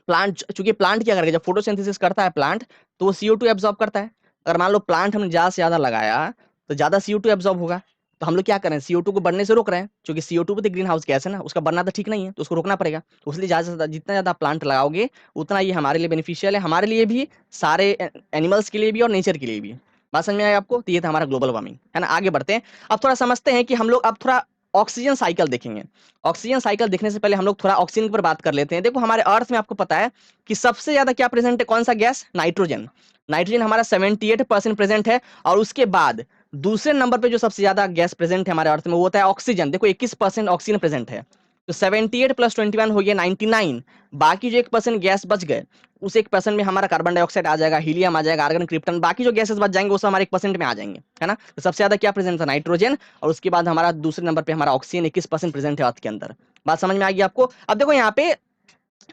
A: प्लांट, चूंकि प्लांट क्या करेगा, जब फोटोसिंथेसिस करता है प्लांट, तो वो CO2 एब्जॉर्ब करता है। अगर मान लो प्लांट हमने ज्यादा से ज्यादा लगाया, तो ज्यादा CO2 एब्जॉर्ब होगा। तो हम लोग क्या करें, CO2 को बढ़ने से रोक रहे हैं, क्योंकि CO2 भी तो ग्रीन हाउस गैस है ना, उसका बढ़ना तो ठीक नहीं है, तो उसको रोकना पड़ेगा। तो इसलिए ज्यादा से ज्यादा जितना ज्यादा प्लांट लगाओगे, उतना ये हमारे लिए बेनिफिशियल है, हमारे लिए भी, सारे एनिमल्स के लिए भी और नेचर के लिए भी। बात समझ में आया आपको? तो ये था हमारा ग्लोबल वार्मिंग, है ना। आगे बढ़ते हैं। अब थोड़ा समझते हैं कि हम लोग अब थोड़ा ऑक्सीजन साइकिल देखेंगे। ऑक्सीजन साइकिल देखने से पहले हम लोग थोड़ा ऑक्सीजन पर बात कर लेते हैं। देखो हमारे अर्थ में आपको पता है कि सबसे ज्यादा क्या प्रेजेंट है, कौन सा गैस? नाइट्रोजन। नाइट्रोजन हमारा 78% प्रेजेंट है। और उसके बाद दूसरे नंबर पे जो सबसे ज्यादा गैस प्रेजेंट है हमारे अर्थ में, वो होता है ऑक्सीजन। देखो 21% ऑक्सीजन प्रेजेंट है। तो 78 प्लस 21 हो गया 99। बाकी जो 1% गैस बच गए, उस 1% में हमारा कार्बन डाइऑक्साइड आ जाएगा, हीलियम आ जाएगा, आर्गन, क्रिप्टन, बाकी जो गैसेस बच जाएंगे वो सब हमारे 1% में आ जाएंगे, है ना। तो सबसे ज्यादा क्या प्रेजेंट था? नाइट्रोजन। और उसके बाद हमारा दूसरे नंबर पे हमारा ऑक्सीजन 21% प्रेजेंट है अर्थ के अंदर। बात समझ में आ गई आपको? अब देखो यहाँ पे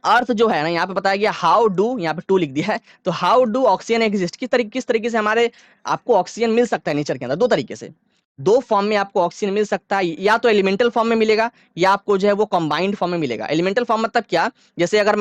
A: अर्थ जो है ना, यहाँ पे बताया गया हाउ डू, यहाँ पे टू लिख दिया है। तो हाउ डू ऑक्सीजन एग्जिस्ट, किस तरीके से हमारे आपको ऑक्सीजन मिल सकता है नेचर के अंदर? दो तरीके से, दो फॉर्म में आपको ऑक्सीजन मिल सकता है। या तो एलिमेंटल फॉर्म में मिलेगा, या आपको जो है वो कंबाइंड फॉर्म में मिलेगा। एलिमेंटल फॉर्म मतलब क्या? जैसे अगर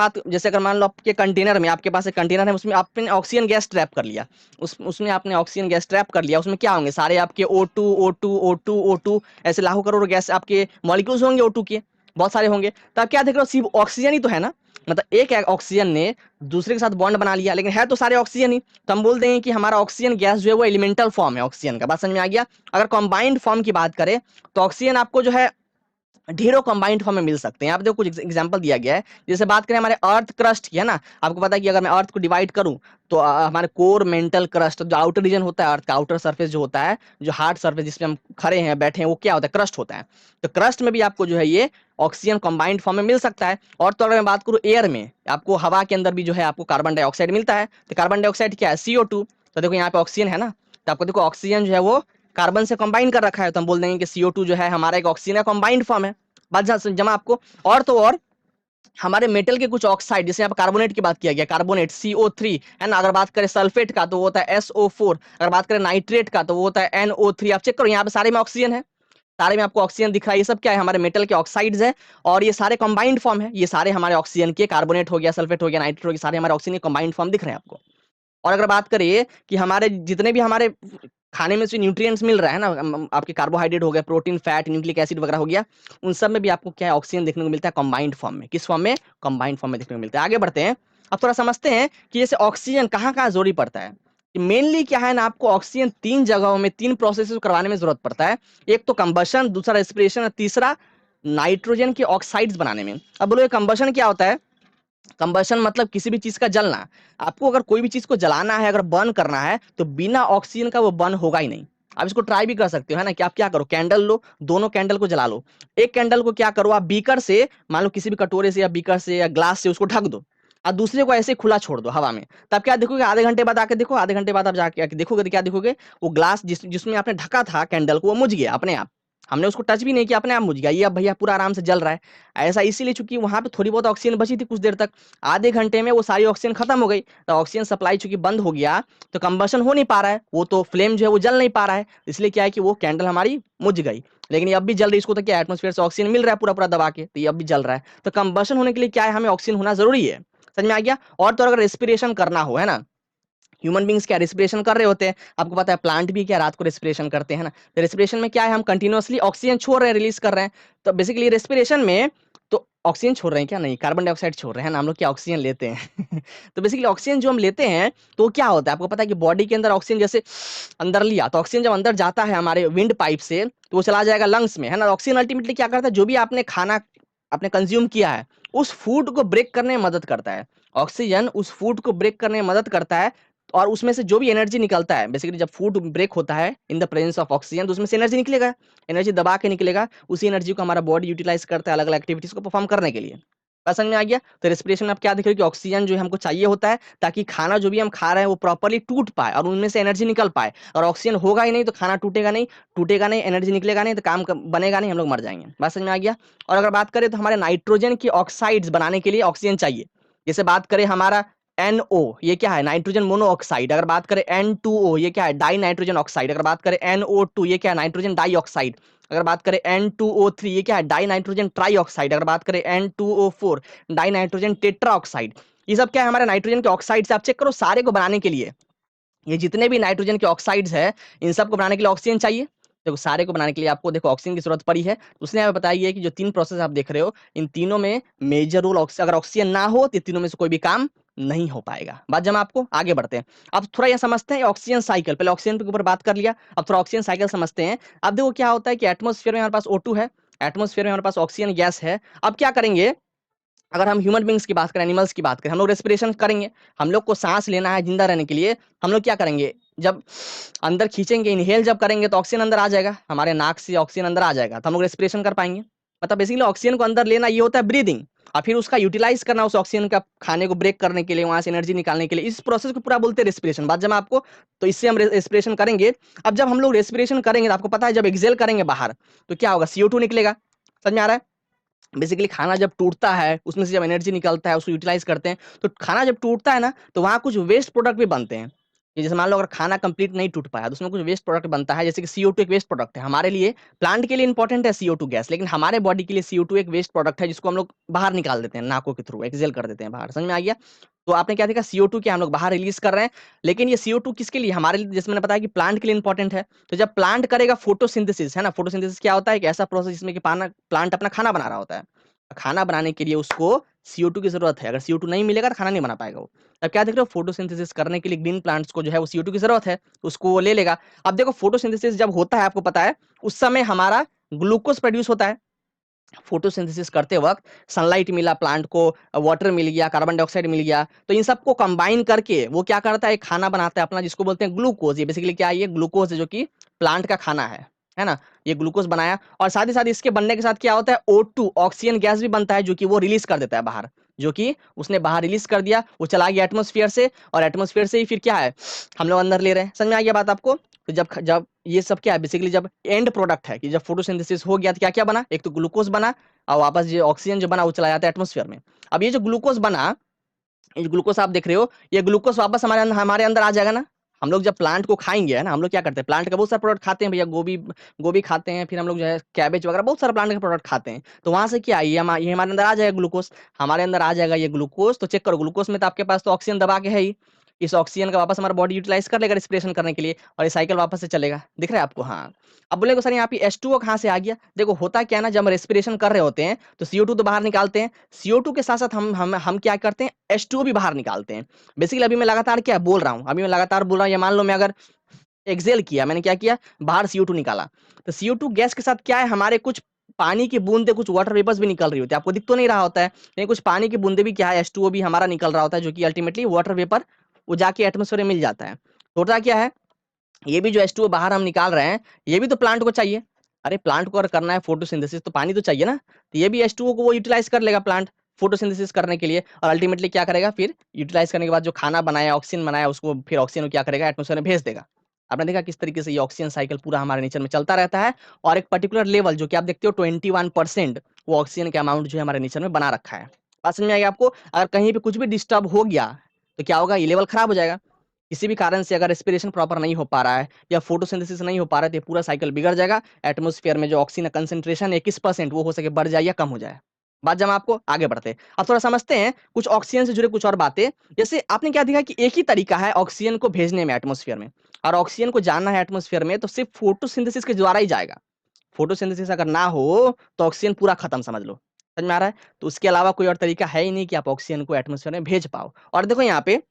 A: मान लो आपके कंटेनर में, आपके पास एक कंटेनर है, उसमें आपने ऑक्सीजन गैस ट्रैप कर लिया। उसमें आपने ऑक्सीजन गैस ट्रैप कर लिया, उसमें क्या होंगे, सारे आपके O2 ऐसे लाखों करोड़ गैस आपके मॉलिक्यूल्स होंगे O2 के, बहुत सारे होंगे। तो आप क्या देख रहे हो, सिर्फ ऑक्सीजन ही तो है ना। मतलब एक ऑक्सीजन ने दूसरे के साथ बॉन्ड बना लिया, लेकिन है तो सारे ऑक्सीजन ही। तो हम बोल देंगे कि हमारा ऑक्सीजन गैस जो है वो एलिमेंटल फॉर्म है ऑक्सीजन का। बात समझ में आ गया? अगर कंबाइंड फॉर्म की बात करें, तो ऑक्सीजन आपको जो है ढेरों कंबाइंड फॉर्म में मिल सकते हैं। यहाँ पे देखो कुछ एग्जांपल दिया गया है। जैसे बात करें हमारे अर्थ क्रस्ट की, है ना। आपको पता है कि अगर मैं अर्थ को डिवाइड करूं, तो हमारे कोर, मेंटल क्रस्ट, जो आउटर रीजन होता है अर्थ का, आउटर सरफेस जो होता है, जो हार्ड सरफेस जिसपे हम खड़े हैं, बैठे हैं, वो क्या होता है? क्रस्ट होता है। तो क्रस्ट में भी आपको जो है ये ऑक्सीजन कंबाइंड फॉर्म में मिल सकता है। और तो अगर मैं बात करूं एयर में, आपको हवा के अंदर भी जो है आपको कार्बन डाइऑक्साइड मिलता है। तो कार्बन डाइऑक्साइड क्या है? CO2। तो देखो यहाँ पे ऑक्सीजन है ना, तो आपको देखो ऑक्सीजन जो है वो कार्बन से कंबाइन कर रखा है, तो हम बोल देंगे कि CO2 जो है हमारा एक ऑक्सीजन का कंबाइंड फॉर्म है। बात जमा आपको। और तो और हमारे मेटल के कुछ ऑक्साइड, जैसे यहाँ पे कार्बोनेट की बात किया गया, कार्बोनेट CO3, है ना। अगर बात करें सल्फेट का तो वो होता है SO4। अगर बात करें नाइट्रेट का तो वो होता है NO3। आप चेक करो यहाँ पे सारे में ऑक्सीजन है, सारे में आपको ऑक्सीजन दिख रहा है। ये सब क्या है? हमारे मेटल के ऑक्साइड्स है। और ये सारे कंबाइंड फॉर्म है, ये सारे हमारे ऑक्सीजन के, कार्बोनेट हो गया, सल्फेट हो गया, नाइट्रेट हो गया, सारे हमारे ऑक्सीजन के कंबाइंड फॉर्म दिख रहे हैं आपको। और अगर बात करिए कि हमारे जितने भी हमारे खाने में से न्यूट्रिएंट्स मिल रहा है ना, आपके कार्बोहाइड्रेट हो गया, प्रोटीन, फैट, न्यूक्लिक एसिड वगैरह हो गया, उन सब में भी आपको क्या है? ऑक्सीजन देखने को मिलता है कंबाइंड फॉर्म में। किस फॉर्म में? कंबाइंड फॉर्म में देखने को मिलता है। आगे बढ़ते हैं। अब थोड़ा समझते हैं कि जैसे ऑक्सीजन कहाँ कहाँ जरूरी पड़ता है। मेनली क्या है ना, आपको ऑक्सीजन तीन जगहों में, तीन प्रोसेस करवाने में जरूरत पड़ता है। एक तो कंबशन, दूसरा रेस्पिरेशन, और तीसरा नाइट्रोजन के ऑक्साइड्स बनाने में। अब बोलो कंबशन क्या होता है? कंबशन मतलब किसी भी चीज का जलना। आपको अगर कोई भी चीज को जलाना है, अगर बर्न करना है, तो बिना ऑक्सीजन का वो बर्न होगा ही नहीं। आप इसको ट्राई भी कर सकते हो, है ना, कि आप क्या करो, कैंडल लो, दोनों कैंडल को जला लो। एक कैंडल को क्या करो, आप बीकर से, मान लो किसी भी कटोरे से या बीकर से या ग्लास से उसको ढक दो, और दूसरे को ऐसे खुला छोड़ दो हवा में। तब क्या देखोगे, आधे घंटे बाद आके देखो, आधे घंटे बाद आप जाके आके देखोगे तो क्या देखोगे, वो ग्लास जिसमें आपने ढका था कैंडल को, वो मुझ गया अपने आप। हमने उसको टच भी नहीं किया, अपने आप मुझ गया। ये अब भैया पूरा आराम से जल रहा है। ऐसा इसीलिए चूंकि वहां पे थोड़ी बहुत ऑक्सीजन बची थी कुछ देर तक, आधे घंटे में वो सारी ऑक्सीजन खत्म हो गई, तो ऑक्सीजन सप्लाई चूंकि बंद हो गया, तो कंबशन हो नहीं पा रहा है, वो तो फ्लेम जो है वो जल नहीं पा रहा है, इसलिए क्या है कि वो कैंडल हमारी मुझ गई। लेकिन ये अब भी जल रही है, इसको तो क्या एटमोस्फेयर से ऑक्सीजन मिल रहा है पूरा पूरा दबा के, तो ये अब भी जल रहा है। तो कंबशन होने के लिए क्या है, हमें ऑक्सीजन होना जरूरी है। समझ में आ गया। और तो अगर रेस्पिरेशन करना हो, है ना, ह्यूमन बींग्स क्या रेस्पिरेशन कर रहे होते हैं, आपको पता है प्लांट भी क्या रात को रेस्पिरेशन करते हैं ना। तो रेस्पिरेशन में क्या है, हम कंटिन्यूअसली ऑक्सीजन छोड़ रहे हैं, रिलीज कर रहे हैं। तो बेसिकली रेस्पिरेशन में तो ऑक्सीजन छोड़ रहे हैं क्या, नहीं, कार्बन डाइऑक्साइड छोड़ रहे हैं ना, हम लोग क्या ऑक्सीजन लेते हैं। तो बेसिकली ऑक्सीजन जो हम लेते हैं, तो क्या होता है आपको पता है कि बॉडी के अंदर ऑक्सीजन जैसे अंदर लिया, तो ऑक्सीजन जब अंदर जाता है हमारे विंड पाइप से, तो वो चला जाएगा लंग्स में, है ना। ऑक्सीजन अल्टीमेटली क्या करता है, जो भी आपने खाना आपने कंज्यूम किया है, उस फूड को ब्रेक करने में मदद करता है। ऑक्सीजन उस फूड को ब्रेक करने में मदद करता है, और उसमें से जो भी एनर्जी निकलता है, बेसिकली जब फूड ब्रेक होता है in the presence of oxygen, तो उसमें से एनर्जी निकलेगा, एनर्जी दबा के निकलेगा। उसी एनर्जी को हमारा बॉडी यूटिलाइज करता है अलग अलग एक्टिविटीज को परफॉर्म करने के लिए। बात समझ में आ गया। तो रेस्पिरेशन में आप क्या देख रहे हो कि ऑक्सीजन जो है हमको चाहिए होता है, ताकि खाना जो भी हम खा रहे हैं वो प्रॉपर्ली टूट पाए और उनमें से एनर्जी निकल पाए। और ऑक्सीजन होगा ही नहीं तो खाना टूटेगा नहीं, टूटेगा नहीं, एनर्जी निकलेगा नहीं, तो काम बनेगा नहीं, हम लोग मर जाएंगे। बात समझ में आ गया। और अगर बात करें तो हमारे नाइट्रोजन की ऑक्साइड्स बनाने के लिए ऑक्सीजन चाहिए। जैसे बात करें हमारा NO, ये क्या है, नाइट्रोजन मोनोऑक्साइड। अगर बात करें N2O, ये क्या है, डाई नाइट्रोजन ऑक्साइड। अगर बात करें NO2, ये क्या है, नाइट्रोजन डाइऑक्साइड। अगर बात करें N2O3, ये क्या है, डाई नाइट्रोजन ट्राइऑक्साइड। अगर बात करें N2O4, डाई नाइट्रोजन टेट्राऑक्साइड। ये सब क्या है, हमारे नाइट्रोजन के ऑक्साइड से आप चेक करो, सारे को बनाने के लिए, ये जितने भी नाइट्रोजन के ऑक्साइड्स है, इन सब को बनाने के लिए ऑक्सीजन चाहिए। देखो सारे को बनाने के लिए आपको देखो ऑक्सीजन की जरूरत पड़ी है। उसने हमें बताया है कि जो तीन प्रोसेस आप देख रहे हो, इन तीनों में मेजर रोल अगर ऑक्सीजन ना हो तो तीनों में से कोई भी काम नहीं हो पाएगा। बात जब आपको आगे बढ़ते हैं, अब थोड़ा यह समझते हैं ऑक्सीजन साइकिल। पहले ऑक्सीजन के ऊपर बात कर लिया, अब थोड़ा ऑक्सीजन साइकिल समझते हैं। अब देखो क्या होता है कि एटमोस्फेयर में हमारे पास O2 है, एटमोस्फेयर में हमारे पास ऑक्सीजन गैस है। अब क्या करेंगे, अगर हम ह्यूमन बींग्स की बात करें, एनिमल्स की बात करें, हम लोग रेस्पिरेशन करेंगे, हम लोग को सांस लेना है जिंदा रहने के लिए। हम लोग क्या करेंगे, जब अंदर खींचेंगे, इनहेल जब करेंगे तो ऑक्सीजन अंदर आ जाएगा, हमारे नाक से ऑक्सीजन अंदर आ जाएगा, तो हम लोग रेस्पिरेशन कर पाएंगे। मतलब बेसिकली ऑक्सीजन को अंदर लेना ये होता है ब्रीदिंग, और फिर उसका यूटिलाइज करना उस ऑक्सीजन का खाने को ब्रेक करने के लिए, वहां से एनर्जी निकालने के लिए, इस प्रोसेस को पूरा बोलते हैं रेस्पिरेशन। बात जब आपको, तो इससे हम रेस्पिरेशन करेंगे। अब जब हम लोग रेस्पिरेशन करेंगे तो आपको पता है जब एक्सेल करेंगे बाहर, तो क्या होगा, CO2 निकलेगा। समझ में आ रहा है। बेसिकली खाना जब टूटता है, उसमें से जब एनर्जी निकलता है, उसको यूटिलाइज करते हैं, तो खाना जब टूटता है ना, तो वहां कुछ वेस्ट प्रोडक्ट भी बनते हैं। ये जैसे मान लो अगर खाना कंप्लीट नहीं टूट पाया, तो उसमें कुछ वेस्ट प्रोडक्ट बनता है, जैसे कि CO2 एक वेस्ट प्रोडक्ट है हमारे लिए। प्लांट के लिए इंपॉर्टेंट है CO2 गैस, लेकिन हमारे बॉडी के लिए CO2 एक वेस्ट प्रोडक्ट है, जिसको हम लोग बाहर निकाल देते हैं नाकों के थ्रू, एक्सेल कर देते हैं बाहर। समझ में आ गया। तो आपने क्या देखा, CO2 क्या हम लोग बाहर रिलीज कर रहे हैं, लेकिन ये CO2 किसके लिए, हमारे लिए, जैसे मैंने बताया कि प्लांट के लिए इंपॉर्टेंट है। तो जब प्लांट करेगा फोटोसिंथेसिस, है ना, फोटोसिंथेसिस क्या होता है, कि ऐसा प्रोसेस जिसमें कि प्लांट अपना खाना बना रहा होता है। खाना बनाने के लिए उसको CO2 की जरूरत है, अगर CO2 नहीं मिलेगा तो खाना नहीं बना पाएगा वो। अब क्या देख रहे हो, फोटोसिंथेसिस करने के लिए ग्रीन प्लांट्स को जो है वो CO2 की जरूरत है, उसको वो ले लेगा। अब देखो फोटोसिंथेसिस जब होता है, आपको पता है उस समय हमारा ग्लूकोज प्रोड्यूस होता है। फोटोसिंथेसिस करते वक्त सनलाइट मिला प्लांट को, वाटर मिल गया, कार्बन डाइऑक्साइड मिल गया, तो इन सबको कंबाइन करके वो क्या करता है, एक खाना बनाता है अपना, जिसको बोलते हैं ग्लूकोज। ये बेसिकली क्या है, ये ग्लूकोज है जो कि प्लांट का खाना है ना। ये ग्लूकोज बनाया, और साथ ही साथ इसके बनने के साथ क्या होता है, O2 ऑक्सीजन गैस भी बनता है, जो कि वो रिलीज कर देता है बाहर, जो कि उसने बाहर रिलीज कर दिया, वो चला गया एटमोस्फियर से, और एटमोस्फियर से ही फिर क्या है, हम लोग अंदर ले रहे हैं। समझ में आ गया बात आपको। तो जब जब ये सब क्या है, बेसिकली जब एंड प्रोडक्ट है, कि जब फोटोसिंथेसिस हो गया तो क्या क्या बना, एक तो ग्लूकोज बना, और वापस जो ऑक्सीजन जो बना वो चला जाता है एटमोस्फियर में। अब ये जो ग्लूकोज बना, ये जो ग्लूकोज आप देख रहे हो, ये ग्लूकोज वापस हमारे अंदर आ जाएगा ना। हम लोग जब प्लांट को खाएंगे, है ना, हम लोग क्या करते हैं, प्लांट का बहुत सारा प्रोडक्ट खाते हैं भैया, गोभी गोभी खाते हैं, फिर हम लोग जो है कैबेज वगैरह बहुत सारा प्लांट का प्रोडक्ट खाते हैं। तो वहां से क्या है, ये हमारे अंदर आ जाएगा ग्लूकोज, हमारे अंदर आ जाएगा ये ग्लूकोज। तो चेक करो, ग्लूकोज में तो आपके पास तो ऑक्सीजन दबा के है ही, इस ऑक्सीजन का वापस हमारा बॉडी यूटिलाइज कर लेगा रेस्पिरेशन करने के लिए, और ये साइकिल वापस से चलेगा। दिख रहा है आपको, हाँ। अब बोलेगा सर यहाँ पे H2O कहाँ से आ गया। देखो होता क्या है ना, जब हम रेस्पिरेशन कर रहे होते हैं तो CO2 तो बाहर निकालते हैं, CO2 के साथ साथ हम क्या करते हैं, H2O भी बाहर निकालते हैं। बेसिकली अभी मैं लगातार क्या बोल रहा हूँ, अभी मैं लगातार बोल रहा हूँ, ये मान लो मैं अगर एक्सेल किया, मैंने क्या किया, बाहर CO2 निकाला, तो CO2 गैस के साथ क्या है, हमारे कुछ पानी की बूंदे, कुछ वाटर वेपर्स भी निकल रही होती है, आपको दिख तो नहीं रहा होता है, लेकिन कुछ पानी की बूंदे भी क्या है, H2O भी हमारा निकल रहा होता है, जो कि अल्टीमेटली वाटर वेपर वो जाके एटमोस्फेयर में मिल जाता है। तो होता क्या है, ये भी जो H2O बाहर हम निकाल रहे हैं, ये भी तो प्लांट को चाहिए। अरे प्लांट को अगर करना है फोटोसिंथेसिस तो पानी तो चाहिए ना, तो ये भी H2O को वो यूटिलाइज कर लेगा प्लांट फोटोसिंथेसिस करने के लिए, और अल्टीमेटली क्या करेगा फिर यूटिलाइज करने के बाद जो खाना बनाया, ऑक्सीजन बनाया, उसको फिर ऑक्सीजन को क्या करेगा, एटमोस्फेयर में भेज देगा। आपने देखा किस तरीके से ये ऑक्सीजन साइकिल पूरा हमारे नेचर में चलता रहता है, और एक पर्टिकुलर लेवल जो कि आप देखते हो 21% वो ऑक्सीजन का अमाउंट जो है हमारे नेचर में बना रखा है। बात समझ में आई आपको? अगर कहीं पे कुछ भी डिस्टर्ब हो गया तो क्या होगा, ये लेवल खराब हो जाएगा। किसी भी कारण से अगर रेस्पिरेशन प्रॉपर नहीं हो पा रहा है या फोटोसिंथेसिस नहीं हो पा रहा है, तो ये पूरा साइकिल बिगड़ जाएगा। एटमॉस्फेयर में जो ऑक्सीजन कंसंट्रेशन 21% वो हो सके बढ़ जाए या कम हो जाए। बात जब आपको आगे बढ़ते हैं, अब थोड़ा समझते हैं कुछ ऑक्सीजन से जुड़े कुछ और बातें। जैसे आपने क्या देखा कि एक ही तरीका है ऑक्सीजन को भेजने में एटमॉस्फेयर में, और ऑक्सीजन को जानना है एटमॉस्फेयर में तो सिर्फ फोटोसिंथेसिस के द्वारा ही जाएगा। फोटोसिंथेसिस अगर ना हो तो ऑक्सीजन पूरा खत्म समझ लो। समझ में आ रहा है? तो उसके अलावा कोई और तरीका है ही नहीं कि आप ऑक्सीजन को एटमॉस्फेयर में भेज पाओ। और देखो यहाँ पे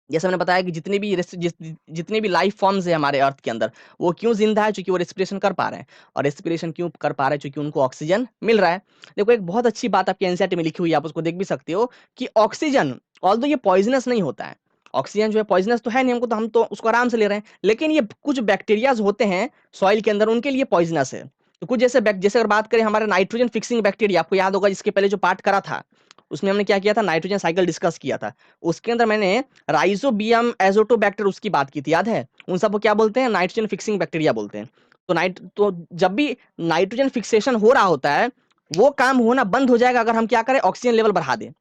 A: जैसे मैंने बताया कि जितने भी लाइफ फॉर्म्स है हमारे अर्थ के अंदर, वो क्यों जिंदा है, क्योंकि वो रेस्पिरेशन कर पा रहे हैं। और रेस्पिरेशन क्यों कर पा रहे हैं, क्योंकि उनको ऑक्सीजन मिल रहा है। देखो एक बहुत अच्छी बात आपकी एनसीईआरटी में लिखी हुई है, आप उसको देख भी सकते हो कि ऑक्सीजन ऑल्दो ये पॉइजनस नहीं होता है। ऑक्सीजन जो है पॉइजनस तो है नहीं हमको, तो हम तो उसको आराम से ले रहे हैं, लेकिन ये कुछ बैक्टीरियाज होते हैं सॉइल के अंदर, उनके लिए पॉइजनस है। तो कुछ जैसे अगर बात करें हमारे नाइट्रोजन फिक्सिंग बैक्टीरिया, आपको याद होगा जिसके पहले जो पार्ट करा था उसमें हमने क्या किया था, नाइट्रोजन साइकिल डिस्कस किया था। उसके अंदर मैंने राइजोबियम एजोटोबैक्टर उसकी बात की थी, याद है? उन सबको क्या बोलते हैं, नाइट्रोजन फिक्सिंग बैक्टीरिया बोलते हैं। तो जब भी नाइट्रोजन फिक्सेशन हो रहा होता है, वो काम होना बंद हो जाएगा अगर हम क्या करें, ऑक्सीजन लेवल बढ़ा दें।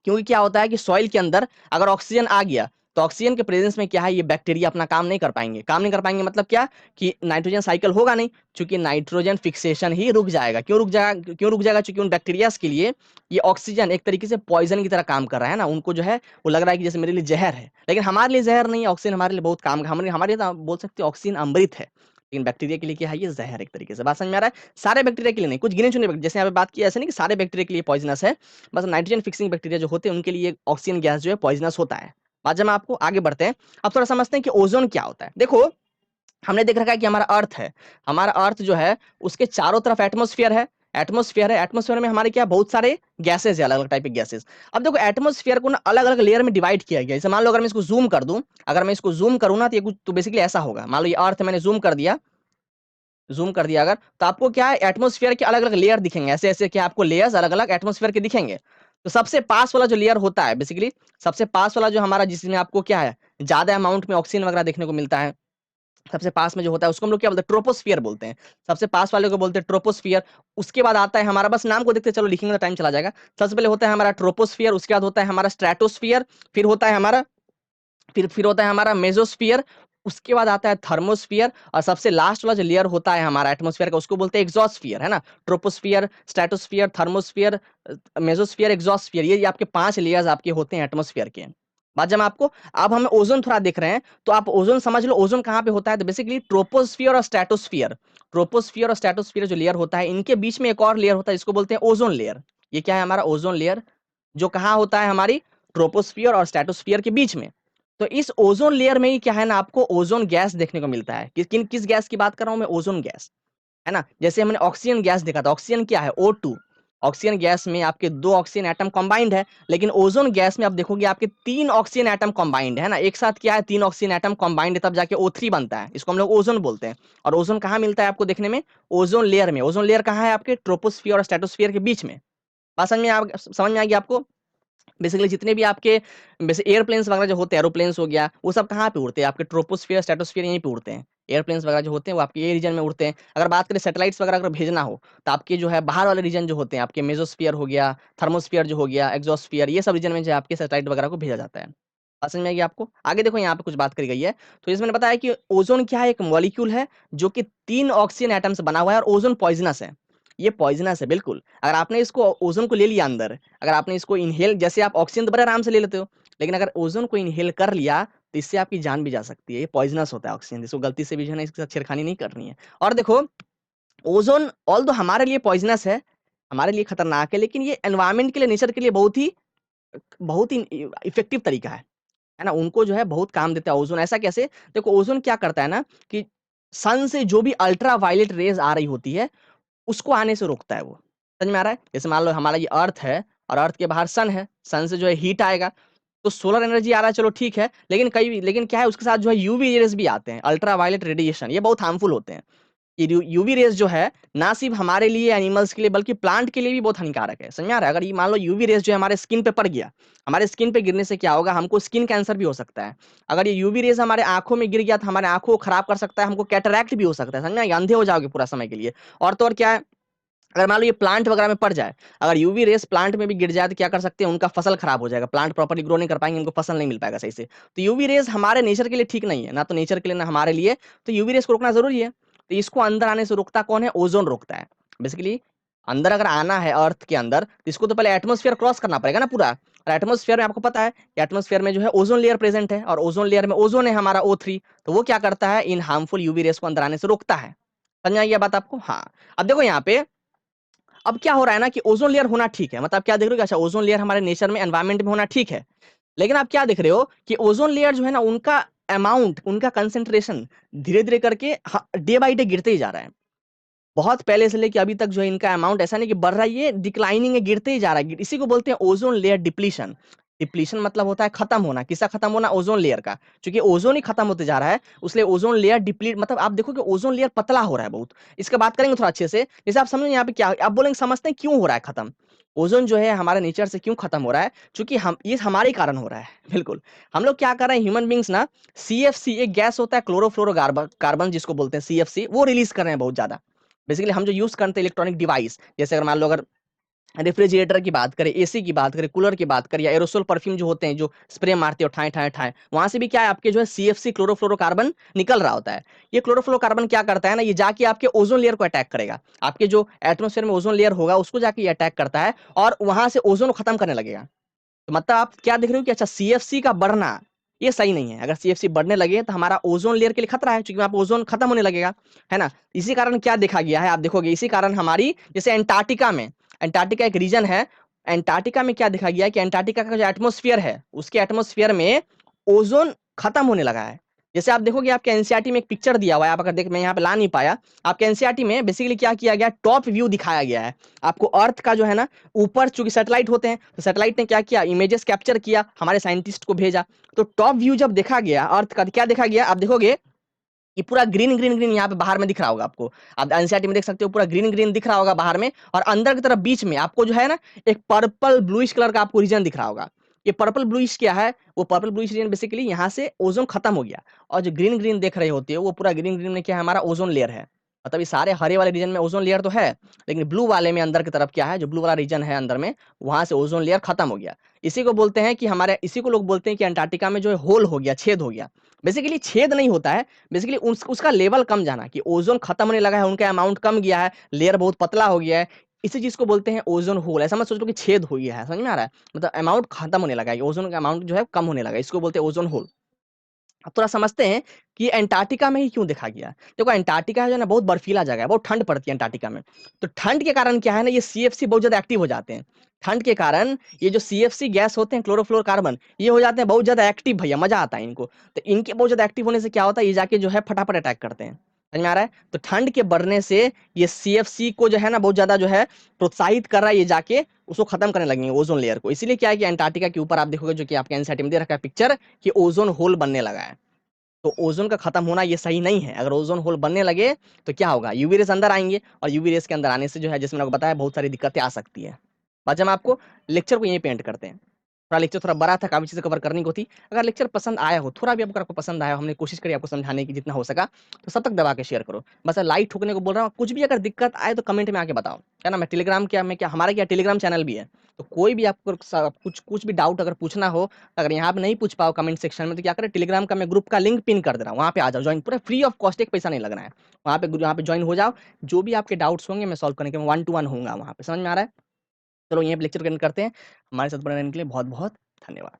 A: क्योंकि क्या होता है कि सॉइल के अंदर अगर ऑक्सीजन आ गया तो ऑक्सीजन के प्रेजेंस में क्या है, ये बैक्टीरिया अपना काम नहीं कर पाएंगे। काम नहीं कर पाएंगे मतलब क्या, कि नाइट्रोजन साइकिल होगा नहीं, क्योंकि नाइट्रोजन फिक्सेशन ही रुक जाएगा। क्यों रुक जाएगा, क्योंकि उन बैक्टीरियाज के लिए ये ऑक्सीजन एक तरीके से पॉइजन की तरह काम कर रहा है ना। उनको जो है वो लग रहा है कि जैसे मेरे लिए जहर है, लेकिन हमारे लिए जहर नहीं है। ऑक्सीजन हमारे लिए बहुत काम, हमारे हमारे लिए तो बोल सकते हैं ऑक्सीजन अमृत है, लेकिन बैक्टीरिया के लिए क्या है, ये जहर एक तरीके से। बात समझ में आ रहा है? सारे बैक्टीरिया के लिए नहीं, कुछ गिने चुने जैसे यहाँ पे बात की, ऐसे नहीं कि सारे बैक्टीरिया के लिए पॉइजनस है। बस नाइट्रोजन फिक्सिंग बैक्टीरिया जो होते हैं उनके लिए ऑक्सीजन गैस जो है पॉइजनस होता है। बात जब आपको आगे बढ़ते हैं, अब थोड़ा समझते हैं कि ओजोन क्या होता है। देखो हमने देख रखा है कि हमारा अर्थ है, हमारा अर्थ जो है उसके चारों तरफ एटमोस्फियर है। एटमोस्फियर में हमारे क्या बहुत सारे गैसेज है, अलग अलग टाइप के गैसेज। अब देखो एटमोस्फियर को ना अलग अलग लेयर में डिवाइड किया गया है। जैसे मान लो अगर मैं इसको जूम कर दूं, अगर मैं इसको जूम करूं ना, तो ये कुछ तो बेसिकली ऐसा होगा। मान लो ये अर्थ मैंने जूम कर दिया अगर, तो आपको क्या है, एटमोस्फियर के अलग अलग लेयर दिखेंगे, ऐसे ऐसे क्या आपको लेयर्स अलग अलग एटमोस्फियर के दिखेंगे। तो सबसे पास वाला जो लेयर होता है बेसिकली, सबसे पास वाला जो हमारा, जिसमें आपको क्या है, ज्यादा अमाउंट में ऑक्सीजन वगैरह देखने को मिलता है, सबसे पास में जो होता है उसको हम लोग क्या बोलते हैं, ट्रोपोस्फियर बोलते हैं। सबसे पास वाले को बोलते हैं ट्रोपोस्फियर। उसके बाद आता है हमारा, बस नाम को देखते चलो, लिखेंगे तो टाइम चला जाएगा। सबसे पहले होता है हमारा ट्रोपोस्फियर, उसके बाद होता है हमारा स्ट्रेटोस्फियर, फिर होता है हमारा फिर होता है हमारा मेसोस्फियर, उसके बाद आता है थर्मोस्फियर, और सबसे लास्ट वाला जो लेयर होता है हमारा एटमॉस्फेयर का, उसको बोलते हैं एग्जॉस्फियर, है ना। ट्रोपोस्फियर, स्ट्रेटोस्फियर, थर्मोस्फियर, मेसोस्फियर, एग्जॉस्फियर, ये आपके 5 लेयर्स आपके होते हैं एटमॉस्फेयर के। बात जब आपको, अब हम ओजोन थोड़ा देख रहे हैं, तो आप ओजोन समझ लो, ओजोन कहाँ पे होता है, तो बेसिकली ट्रोपोस्फियर और स्ट्रेटोस्फियर जो लेयर होता है, इनके बीच में एक और लेयर होता है जिसको बोलते हैं ओजोन लेयर। ये क्या है, हमारा ओजोन लेयर, जो कहाँ होता है, हमारी ट्रोपोस्फियर और स्ट्रेटोस्फियर के बीच में। तो इस ओजोन लेयर में ही क्या है ना, आपको ओजोन गैस देखने को मिलता है। किस गैस की बात कर रहा हूं मैं, ओजोन गैस, है ना। जैसे हमने ऑक्सीजन गैस देखा था, ऑक्सीजन क्या है, O2। ऑक्सीजन गैस में आपके 2 ऑक्सीजन एटम कंबाइंड है, लेकिन ओजोन गैस में आप देखोगे आपके 3 ऑक्सीजन एटम कंबाइंड है ना। एक साथ क्या है, 3 ऑक्सीजन एटम कंबाइंड है, तब जाके O3 बनता है। इसको हम लोग ओजोन बोलते हैं। और ओजोन कहाँ मिलता है आपको देखने में, ओजोन लेयर में। ओजोन लेयर कहाँ है, आपके ट्रोपोस्फियर और स्ट्रेटोस्फियर के बीच में। बात समझ में आ गई आपको? बेसिकली जितने भी आपके वैसे एयरप्लेन्स वगैरह जो होते हैं, एरोप्लेन्स हो गया, वो सब कहाँ पे उड़ते हैं, आपके ट्रोपोस्फियर स्ट्रेटोस्फियर यहीं पे उड़ते हैं। एयरप्लेन्स वगैरह जो होते हैं वो आपके ये रीजन में उड़ते हैं। अगर बात करें सैटेलाइट्स वगैरह अगर भेजना हो, तो आपके जो है बाहर वाले रीजन जो होते हैं, आपके मेसोस्फियर हो गया, थर्मोस्फियर जो हो गया, एग्जोस्फियर, ये सब रीजन में जो आपके सैटेलाइट वगैरह को भेजा जाता है। बात समझ में आएगी आपको? आगे देखो यहाँ पे कुछ बात करी गई है। तो इसमें मैंने बताया कि ओजोन क्या है, एक मॉलिक्यूल है जो कि 3 ऑक्सीजन एटम से बना हुआ है, और ओजोन पॉइजनस है। ये पॉइजनस है बिल्कुल। अगर आपने इसको ओजोन को ले लिया अंदर, अगर आपने इसको इनहेल, जैसे आप ऑक्सीजन तो बड़े आराम से ले लेते हो, लेकिन अगर ओजोन को इनहेल कर लिया तो इससे आपकी जान भी जा सकती है। ये पॉइजनस होता है ऑक्सीजन, इसको गलती से भी जो है ना इसके साथ छेड़खानी नहीं करनी है। और देखो ओजोन ऑल हमारे लिए पॉइजनस है, हमारे लिए खतरनाक है, लेकिन ये एनवायरमेंट के लिए, नेचर के लिए बहुत ही इफेक्टिव तरीका है ना। उनको जो है बहुत काम देता है ओजोन। ऐसा कैसे, देखो ओजोन क्या करता है ना, कि सन से जो भी अल्ट्रा वायलेट रेज आ रही होती है उसको आने से रोकता है वो। समझ में आ रहा है? जैसे मान लो हमारा ये अर्थ है, और अर्थ के बाहर सन है, सन से जो है हीट आएगा, तो सोलर एनर्जी आ रहा है, चलो ठीक है, लेकिन क्या है उसके साथ जो है यूवी रेस भी आते हैं, अल्ट्रा वायलेट रेडिएशन, ये बहुत हार्मफुल होते हैं। ये यूवी रेस जो है ना सिर्फ हमारे लिए एनिमल्स के लिए बल्कि प्लांट के लिए भी बहुत हानिकारक है, समझ में आ रहा है? अगर ये मान लो यूवी रेस जो है हमारे स्किन पे पड़ गया, हमारे स्किन पे गिरने से क्या होगा, हमको स्किन कैंसर भी हो सकता है। अगर ये यूवी रेस हमारे आंखों में गिर गया तो हमारे आंखों को खराब कर सकता है, हमको कैटरैक्ट भी हो सकता है, समझ में आ गया? अंधे हो जाओगे पूरा समय के लिए। और तो और क्या है, अगर मान लो ये प्लांट वगैरह में पड़ जाए, अगर यूवी रेस प्लांट में भी गिर जाए तो क्या कर सकते हैं, उनका फसल खराब हो जाएगा, प्लांट प्रॉपर्ली ग्रो नहीं कर पाएंगे, उनको फसल नहीं मिल पाएगा सही से। तो यूवी रेस हमारे नेचर के लिए ठीक नहीं है, ना तो नेचर के लिए ना हमारे लिए। तो यूवी रेस को रोकना जरूरी है। तो इसको अंदर आने से रोकता कौन है? ओजोन रोकता है बेसिकली। अंदर अगर आना है अर्थ के अंदर तो इसको तो पहले एटमोस्फेयर क्रॉस करना पड़ेगा ना पूरा। और एटमोस्फेयर में आपको पता है कि एटमोस्फेयर में जो है ओजोन लेयर प्रेजेंट है, और ओजोन लेयर में ओजोन है हमारा O3। तो वो क्या करता है, इन हार्मफुल यूवी रेस को अंदर आने से रोकता है। समझ आई ये बात आपको? हाँ। अब देखो यहाँ पे, अब क्या हो रहा है ना कि ओजोन लेयर होना ठीक है, मतलब क्या देख रहे हो कि अच्छा ओजोन लेयर हमारे नेचर में एनवायरमेंट में होना ठीक है। लेकिन आप क्या देख रहे हो कि ओजोन लेयर जो है ना, उनका अमाउंट, उनका कंसेंट्रेशन धीरे धीरे करके डे बाई डे गिरते ही जा रहा है। बहुत पहले से लेके अभी तक जो है इनका अमाउंट ऐसा नहीं कि बढ़ रहा है, ये डिक्लाइनिंग है, गिरते ही जा रहा है। इसी को बोलते हैं ओजोन लेयर डिप्लीशन। डिप्लीशन मतलब होता है खत्म होना। किसका खत्म होना? ओजोन लेयर का। क्योंकि ओजोन ही खत्म होते जा रहा है, उसलिए ओजोन लेयर डिप्लीट, मतलब आप देखो कि ओजोन लेयर पतला हो रहा है बहुत। इसका बात करेंगे थोड़ा अच्छे से, जैसे आप समझें यहाँ पे क्या आप बोलेंगे, समझते हैं क्यों हो रहा है खत्म। ओजोन जो है हमारे नेचर से क्यों खत्म हो रहा है, क्योंकि हम, ये हमारे कारण हो रहा है बिल्कुल। हम लोग क्या कर रहे हैं, ह्यूमन बींग्स ना, CFC एक गैस होता है, क्लोरोफ्लोरोकार्बन कार्बन जिसको बोलते हैं CFC, वो रिलीज कर रहे हैं बहुत ज्यादा। बेसिकली हम जो यूज करते हैं इलेक्ट्रॉनिक डिवाइस, जैसे अगर मान लो, अगर रेफ्रिजरेटर की बात करें, एसी की बात करें, कूलर की बात करें, या एरोसोल परफ्यूम जो होते हैं जो स्प्रे मारते हो ठाए ठाए ठाए, वहां से भी क्या है, आपके जो है CFC क्लोरोफ्लोरोकार्बन निकल रहा होता है। ये क्लोरोफ्लोरोकार्बन क्या करता है ना, ये जाके आपके ओजोन लेयर को अटैक करेगा। आपके जो एटमोस्फेयर में ओजोन लेयर होगा उसको जाके ये अटैक करता है, और वहां से ओजोन को खत्म करने लगेगा। तो मतलब आप क्या देख रहे हो कि अच्छा CFC का बढ़ना ये सही नहीं है। अगर CFC बढ़ने लगे तो हमारा ओजोन लेयर के लिए खतरा है, क्योंकि वहां पे ओजोन खत्म होने लगेगा, है ना? इसी कारण क्या देखा गया है, आप देखोगे इसी कारण हमारी, जैसे एंटार्क्टिका में, एंटार्क्टिका एक रीजन है, एंटार्क्टिका में क्या देखा गया है कि एंटार्क्टिका का जो एटमोस्फियर है, उसके एटमोस्फियर में ओजोन खत्म होने लगा है। जैसे आप देखोगे आपके एनसीईआरटी में एक पिक्चर दिया हुआ है, आप अगर देख, मैं यहाँ पे ला नहीं पाया, आपके एनसीईआरटी में बेसिकली क्या किया गया, टॉप व्यू दिखाया गया है आपको अर्थ का, जो है ना, ऊपर चूंकि सैटेलाइट होते हैं, तो सैटेलाइट ने क्या किया, इमेजेस कैप्चर किया, हमारे साइंटिस्ट को भेजा। तो टॉप व्यू जब देखा गया अर्थ का, तो क्या देखा गया, आप देखोगे ये पूरा ग्रीन ग्रीन ग्रीन यहाँ पे बाहर में दिख रहा होगा आपको। आप एनसीईआरटी में देख सकते हो, पूरा ग्रीन ग्रीन दिख रहा होगा बाहर में, और अंदर की तरफ बीच में आपको जो है ना, एक पर्पल ब्लूइश कलर का आपको रीजन दिख रहा होगा। ये पर्पल ब्लूइश क्या है, वो पर्पल ब्लूइश रीजन बेसिकली यहाँ से ओजोन खत्म हो गया। और जो ग्रीन ग्रीन देख रहे होते हो, वो पूरा ग्रीन ग्रीन में क्या है, हमारा ओजोन लेयर है। मतलब ये सारे हरे वाले रीजन में ओजोन लेयर तो है, लेकिन ब्लू वाले में अंदर की तरफ क्या है, जो ब्लू वाला रीजन है अंदर में, वहां से ओजोन लेयर खत्म हो गया। इसी को बोलते हैं कि हमारे, इसी को लोग बोलते हैं कि अंटार्कटिका में जो है होल हो गया, छेद हो गया। बेसिकली छेद नहीं होता है, बेसिकली उसका लेवल कम जाना, कि ओजोन खत्म होने लगा है, उनका अमाउंट कम गया है, लेयर बहुत पतला हो गया है। इसी चीज को बोलते हैं ओजोन होल। ऐसा मत सोचो कि छेद हो गया है, समझ में आ रहा है? मतलब अमाउंट खत्म होने लगा है, ओजोन का अमाउंट जो है कम होने लगा है, इसको बोलते हैं ओजोन होल। अब थोड़ा समझते हैं कि एंटार्क्टिका में ही क्यों देखा गया। देखो एंटार्क्टिका जो है ना, बहुत बर्फीला जगह है, बहुत ठंड पड़ती है एंटार्क्टिका में। तो ठंड के कारण क्या है ना, ये CFC बहुत ज्यादा एक्टिव हो जाते हैं। ठंड के कारण ये जो CFC गैस होते हैं, क्लोरोफ्लोरोकार्बन, ये हो जाते हैं बहुत ज्यादा एक्टिव, भैया मजा आता है इनको। तो इनके बहुत ज्यादा एक्टिव होने से क्या होता है, ये जाके जो है फटाफट अटैक करते हैं। समझ में आ रहा है? तो ठंड के बढ़ने से ये CFC को जो है ना, बहुत ज्यादा जो है प्रोत्साहित कर रहा है, ये जाके उसको खत्म करने लगेंगे ओजोन लेयर को। इसीलिए क्या है कि एंटार्क्टिका के ऊपर आप देखोगे, जो कि आपके एनसीईआरटी में दे रखा है पिक्चर, कि ओजोन होल बनने लगा है। तो ओजोन का खत्म होना ये सही नहीं है। अगर ओजोन होल बनने लगे तो क्या होगा, यूवी रेस अंदर आएंगे, और यूवी रेस के अंदर आने से जो है, जैसे मैंने आपको बताया, बहुत सारी दिक्कतें आ सकती है। बाद हम आपको लेक्चर को यहीं पेंट करते हैं। थोड़ा लेक्चर थोड़ा बड़ा था, काफी चीजें कवर करने को थी। अगर लेक्चर पसंद आया हो, थोड़ा भी अगर आपको पसंद आया हो, हमने कोशिश करी आपको समझाने की जितना हो सका, तो सब तक दबा के शेयर करो। बस लाइक ठोकने को बोल रहा हूँ, कुछ भी अगर दिक्कत आए तो कमेंट में आके बताओ, है ना? मैं टेलीग्राम, क्या मैं क्या हमारा क्या टेलीग्राम चैनल भी है, तो कोई भी आपको कुछ कुछ भी डाउट अगर पूछना हो, अगर यहाँ पे नहीं पूछ पाओ कमेंट सेक्शन में, तो क्या करें, टेलीग्राम का मैं ग्रुप का लिंक पिन कर दे रहा हूँ, वहाँ पे आ जाओ ज्वाइन, पूरा फ्री ऑफ कॉस्ट, एक पैसा नहीं लगना है। वहाँ पे ज्वाइन हो जाओ, जो भी आपके डाउट्स होंगे मैं सॉल्व करने के 1 to 1 होऊंगा वहाँ पे। समझ में आ रहा है? चलो यहीं पे लेक्चर करते हैं। हमारे साथ बने रहने के लिए बहुत बहुत धन्यवाद।